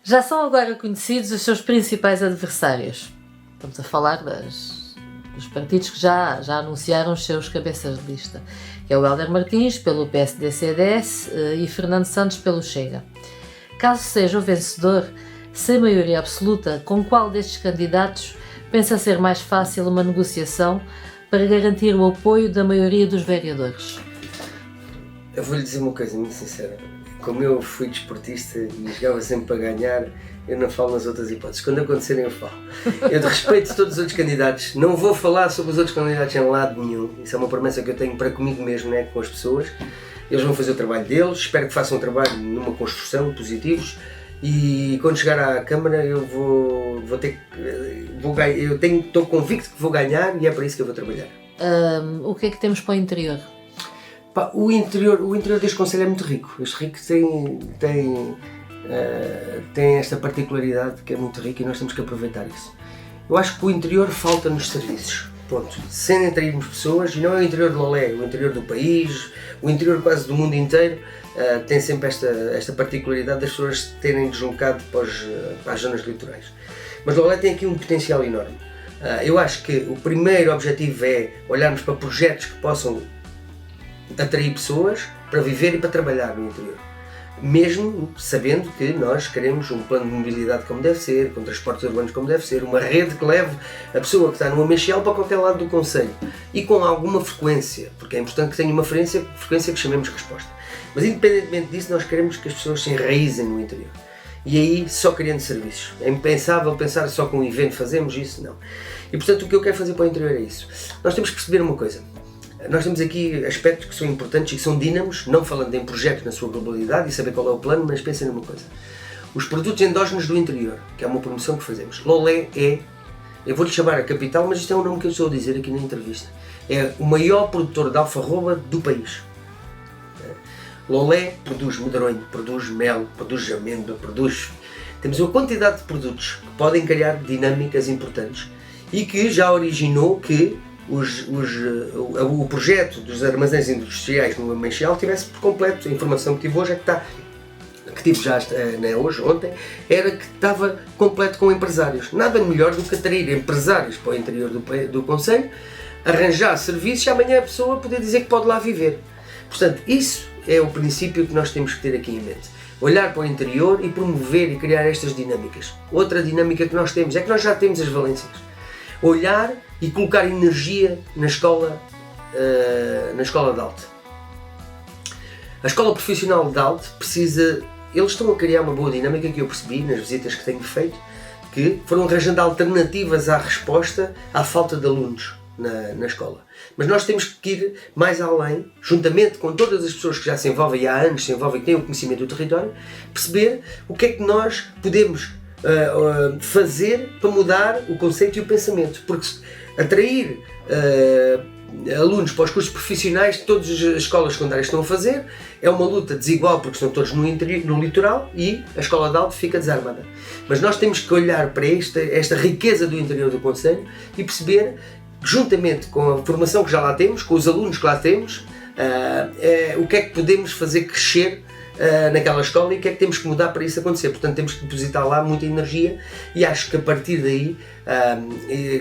Já são agora conhecidos os seus principais adversários. Estamos a falar dos partidos que já anunciaram os seus cabeças de lista. que é o Hélder Martins, pelo PSD-CDS, e Fernando Santos, pelo Chega. Caso seja o vencedor, sem maioria absoluta, com qual destes candidatos pensa ser mais fácil uma negociação para garantir o apoio da maioria dos vereadores? Eu vou-lhe dizer uma coisa muito sincera. Como eu fui desportista e jogava sempre para ganhar, eu não falo nas outras hipóteses. Quando acontecerem eu falo. Eu de respeito de todos os outros candidatos, não vou falar sobre os outros candidatos em lado nenhum. Isso é uma promessa que eu tenho para comigo mesmo, né, com as pessoas. Eles vão fazer o trabalho deles, espero que façam um trabalho numa construção, positivos. E quando chegar à Câmara eu vou ter que... Estou convicto que vou ganhar e é para isso que eu vou trabalhar. O que é que temos para o interior? O interior deste concelho é muito rico. Este rico tem esta particularidade que é muito rica e nós temos que aproveitar isso. Eu acho que o interior falta-nos serviços. Ponto. Sem atrairmos pessoas, e não é o interior de Lolé, o interior do país, o interior quase do mundo inteiro, tem sempre esta particularidade das pessoas terem deslocado para as zonas litorais. Mas Lolé tem aqui um potencial enorme. Eu acho que o primeiro objetivo é olharmos para projetos que possam atrair pessoas para viver e para trabalhar no interior. Mesmo sabendo que nós queremos um plano de mobilidade como deve ser, com transportes urbanos como deve ser, uma rede que leve a pessoa que está no Ameixel para qualquer lado do concelho e com alguma frequência, porque é importante que tenha uma frequência que chamemos resposta. Mas independentemente disso, nós queremos que as pessoas se enraizem no interior. E aí só criando serviços. É impensável pensar só com um evento fazemos isso, não. E portanto o que eu quero fazer para o interior é isso. Nós temos que perceber uma coisa. Nós temos aqui aspectos que são importantes e que são dínamos, não falando em projetos na sua globalidade e saber qual é o plano, mas pensem numa coisa. Os produtos endógenos do interior, que é uma promoção que fazemos. Lolé é, eu vou-lhe chamar a capital, mas isto é um nome que eu estou a dizer aqui na entrevista, é o maior produtor de alfarroba do país. Lolé produz medronho, produz mel, produz amêndoa, Temos uma quantidade de produtos que podem criar dinâmicas importantes e que já originou que o projeto dos armazéns industriais no Ameixel tivesse por completo, a informação que tive hoje é que tive já ontem, era que estava completo com empresários. Nada melhor do que atrair empresários para o interior do concelho, arranjar serviços e amanhã a pessoa poder dizer que pode lá viver. Portanto, isso é o princípio que nós temos que ter aqui em mente. Olhar para o interior e promover e criar estas dinâmicas. Outra dinâmica que nós temos é que nós já temos as valências. Olhar e colocar energia na escola de arte. A escola profissional de arte precisa... Eles estão a criar uma boa dinâmica que eu percebi nas visitas que tenho feito, que foram arranjando alternativas à resposta à falta de alunos na escola. Mas nós temos que ir mais além, juntamente com todas as pessoas que já se envolvem e há anos se envolvem, que têm o conhecimento do território, perceber o que é que nós podemos fazer para mudar o conceito e o pensamento, porque atrair alunos para os cursos profissionais que todas as escolas secundárias estão a fazer é uma luta desigual porque estão todos no litoral e a escola de alto fica desarmada. Mas nós temos que olhar para esta riqueza do interior do concelho e perceber, juntamente com a formação que já lá temos, com os alunos que lá temos, o que é que podemos fazer crescer naquela escola e o que é que temos que mudar para isso acontecer. Portanto, temos que depositar lá muita energia e acho que a partir daí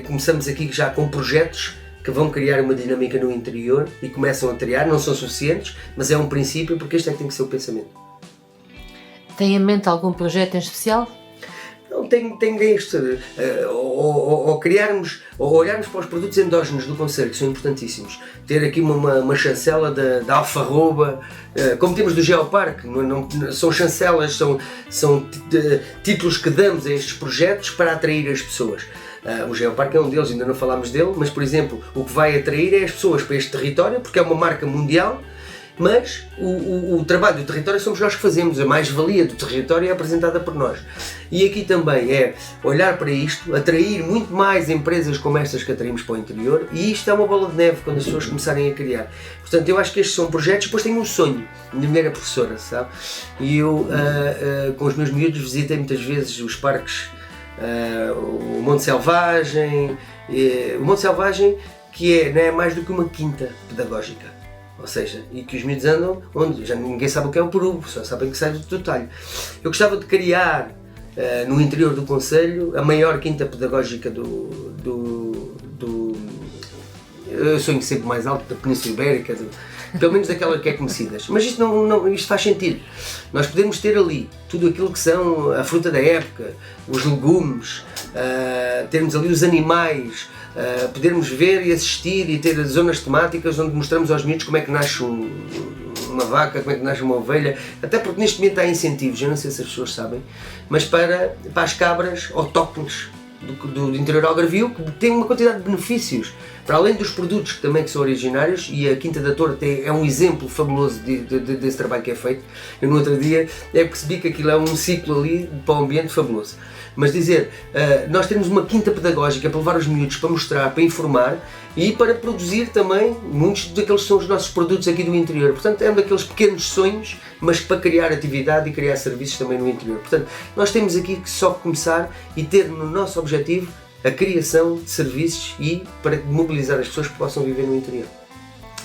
começamos aqui já com projetos que vão criar uma dinâmica no interior e começam a criar, não são suficientes, mas é um princípio, porque este é que tem que ser o pensamento. Tem em mente algum projeto em especial? Não, tem este, ou olharmos para os produtos endógenos do concelho, que são importantíssimos, ter aqui uma chancela da alfarroba, como temos do Geoparque, são chancelas, são títulos que damos a estes projetos para atrair as pessoas. O Geoparque é um deles, ainda não falámos dele, mas por exemplo, o que vai atrair é as pessoas para este território, porque é uma marca mundial, mas o trabalho do território somos nós que fazemos, a mais-valia do território é apresentada por nós. E aqui também é olhar para isto, atrair muito mais empresas como estas que atraímos para o interior, e isto é uma bola de neve quando as pessoas começarem a criar. Portanto, eu acho que estes são projetos. Depois tenho um sonho, minha mulher é professora, sabe? E eu com os meus miúdos visitei muitas vezes os parques, o Monte Selvagem, que não é mais do que uma quinta pedagógica. Ou seja, e que os miúdos andam onde já ninguém sabe o que é o peru, só sabem que sai do talho. Eu gostava de criar no interior do concelho a maior quinta pedagógica eu sonho sempre mais alto da Península Ibérica, pelo menos daquela que é conhecidas. Mas isto, isto faz sentido. Nós podemos ter ali tudo aquilo que são a fruta da época, os legumes, termos ali os animais, podermos ver e assistir e ter zonas temáticas onde mostramos aos miúdos como é que nasce uma vaca, como é que nasce uma ovelha, até porque neste momento há incentivos, eu não sei se as pessoas sabem, mas para as cabras autóctones do interior algarvio, que tem uma quantidade de benefícios, para além dos produtos que também são originários, e a Quinta da Torre é um exemplo fabuloso desse trabalho que é feito. Eu no outro dia percebi que aquilo é um ciclo ali para o ambiente fabuloso. Mas dizer, nós temos uma quinta pedagógica para levar os miúdos, para mostrar, para informar e para produzir também muitos daqueles que são os nossos produtos aqui do interior. Portanto, é um daqueles pequenos sonhos, mas para criar atividade e criar serviços também no interior. Portanto, nós temos aqui que só começar e ter no nosso objetivo a criação de serviços e para mobilizar as pessoas que possam viver no interior.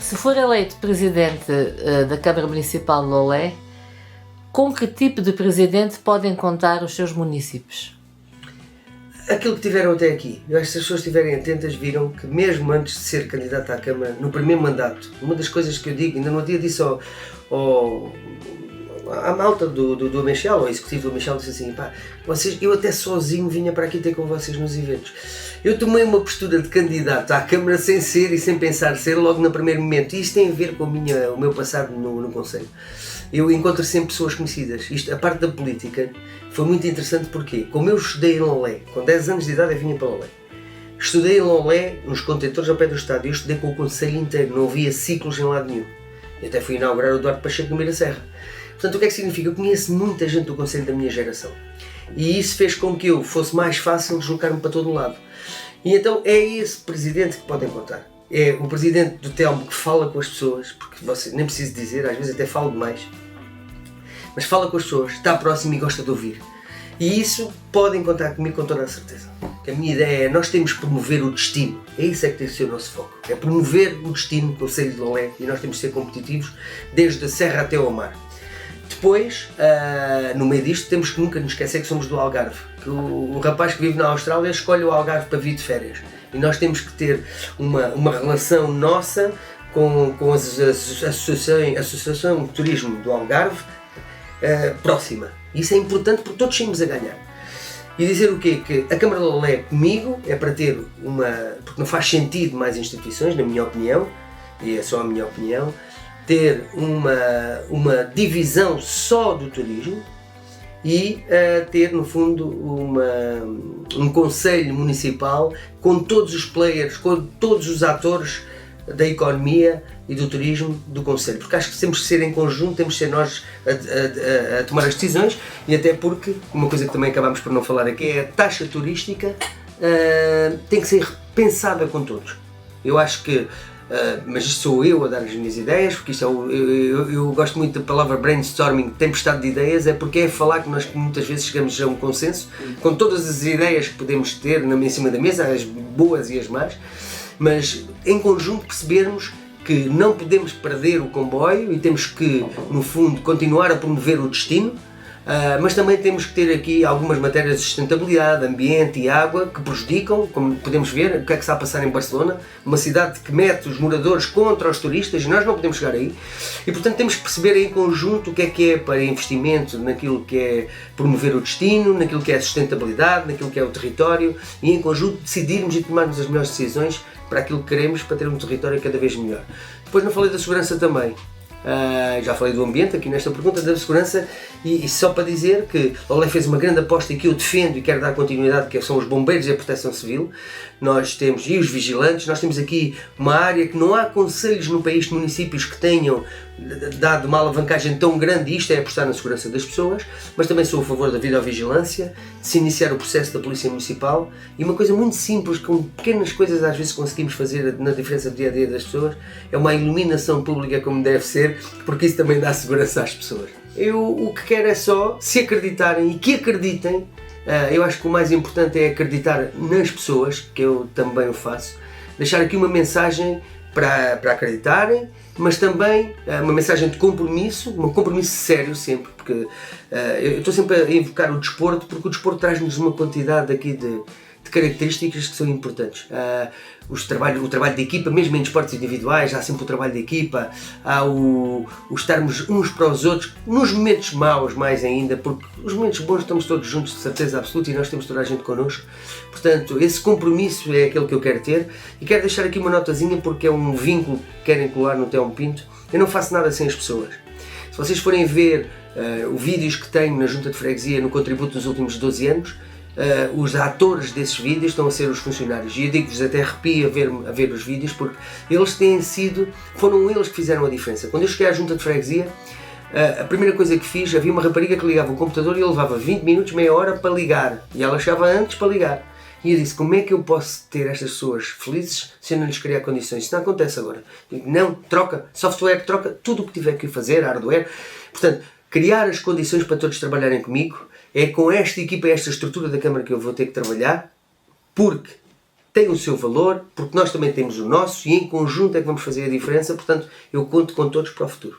Se for eleito presidente da Câmara Municipal de Lolé, com que tipo de presidente podem contar os seus municípios? Aquilo que tiveram até aqui. Eu acho que se as pessoas estiverem atentas viram que mesmo antes de ser candidato à Câmara, no primeiro mandato, uma das coisas que eu digo, ainda no dia disse à malta do Michel, ao executivo do Michel, disse assim, pá, eu até sozinho vinha para aqui ter com vocês nos eventos. Eu tomei uma postura de candidato à Câmara sem ser e sem pensar ser logo no primeiro momento. E isto tem a ver com o meu passado no Conselho. Eu encontro sempre pessoas conhecidas. A parte da política foi muito interessante porque, como eu estudei em Lolé, com 10 anos de idade eu vinha para Lolé. Estudei em Lolé, nos contentores ao pé do estádio, eu estudei com o Conselho inteiro, não havia ciclos em lado nenhum. Eu até fui inaugurar o Duarte Pacheco no Meira Serra. Portanto, o que é que significa? Eu conheço muita gente do Conselho da minha geração. E isso fez com que eu fosse mais fácil deslocar-me para todo o lado. E então é esse presidente que podem contar. É o presidente do Telmo que fala com as pessoas, porque você nem precisa dizer, às vezes até falo demais, mas fala com as pessoas, está próximo e gosta de ouvir. E isso podem contar comigo com toda a certeza. Que a minha ideia é, nós temos que promover o destino. É isso que tem que ser o nosso foco. É promover o destino do Conselho de Lolé e nós temos que ser competitivos desde a serra até ao mar. Depois, no meio disto, temos que nunca nos esquecer que somos do Algarve. Que o rapaz que vive na Austrália escolhe o Algarve para vir de férias. E nós temos que ter uma relação nossa com a Associação de Turismo do Algarve próxima. Isso é importante porque todos saímos a ganhar. E dizer o quê? Que a Câmara de Lolé comigo é para ter porque não faz sentido mais instituições, na minha opinião, e é só a minha opinião, ter uma divisão só do turismo e ter, no fundo, um conselho municipal com todos os players, com todos os atores da economia e do turismo do concelho, porque acho que temos que ser em conjunto, temos que ser nós a tomar as decisões, e até porque, uma coisa que também acabamos por não falar aqui, é a taxa turística tem que ser pensada com todos. Eu acho que mas isto sou eu a dar as minhas ideias, porque isto eu gosto muito da palavra brainstorming, tempestade de ideias, é porque é falar que nós muitas vezes chegamos a um consenso com todas as ideias que podemos ter em cima da mesa, as boas e as más, mas em conjunto percebermos que não podemos perder o comboio e temos que, no fundo, continuar a promover o destino. Mas também temos que ter aqui algumas matérias de sustentabilidade, ambiente e água que prejudicam, como podemos ver, o que é que está a passar em Barcelona, uma cidade que mete os moradores contra os turistas, e nós não podemos chegar aí. E portanto temos que perceber em conjunto o que é para investimento naquilo que é promover o destino, naquilo que é a sustentabilidade, naquilo que é o território, e em conjunto decidirmos e tomarmos as melhores decisões para aquilo que queremos, para ter um território cada vez melhor. Depois não falei da segurança também. Já falei do ambiente aqui nesta pergunta da segurança e só para dizer que a Lolé fez uma grande aposta e que eu defendo e quero dar continuidade, que são os bombeiros e a proteção civil. Nós temos, e os vigilantes, nós temos aqui uma área que não há concelhos no país, municípios que tenham dado uma alavancagem tão grande, e isto é apostar na segurança das pessoas, mas também sou a favor da videovigilância, de se iniciar o processo da Polícia Municipal, e uma coisa muito simples, com pequenas coisas às vezes conseguimos fazer na diferença do dia a dia das pessoas, é uma iluminação pública como deve ser, porque isso também dá segurança às pessoas. Eu o que quero é só, se acreditarem e que acreditem, eu acho que o mais importante é acreditar nas pessoas, que eu também o faço, deixar aqui uma mensagem para acreditarem, mas também uma mensagem de compromisso, um compromisso sério sempre, porque eu estou sempre a invocar o desporto, porque o desporto traz-nos uma quantidade aqui de de características que são importantes. O trabalho de equipa, mesmo em desportos individuais, há sempre o trabalho de equipa, há o estarmos uns para os outros, nos momentos maus mais ainda, porque os momentos bons estamos todos juntos de certeza absoluta e nós temos toda a gente connosco. Portanto, esse compromisso é aquele que eu quero ter e quero deixar aqui uma notazinha porque é um vínculo que querem colar no Telmo Pinto. Eu não faço nada sem as pessoas. Se vocês forem ver os vídeos que tenho na Junta de Freguesia no contributo dos últimos 12 anos, os atores desses vídeos estão a ser os funcionários. E eu digo-vos até arrepio a ver os vídeos, porque eles foram eles que fizeram a diferença. Quando eu cheguei à Junta de Freguesia, a primeira coisa que fiz, havia uma rapariga que ligava o computador e ele levava 20 minutos, meia hora para ligar. E ela chegava antes para ligar. E eu disse, como é que eu posso ter estas pessoas felizes se eu não lhes criar condições? Isso não acontece agora. Digo, não, troca, software, troca tudo o que tiver que fazer, hardware. Portanto, criar as condições para todos trabalharem comigo, é com esta equipa, esta estrutura da Câmara que eu vou ter que trabalhar, porque tem o seu valor, porque nós também temos o nosso e em conjunto é que vamos fazer a diferença. Portanto, eu conto com todos para o futuro.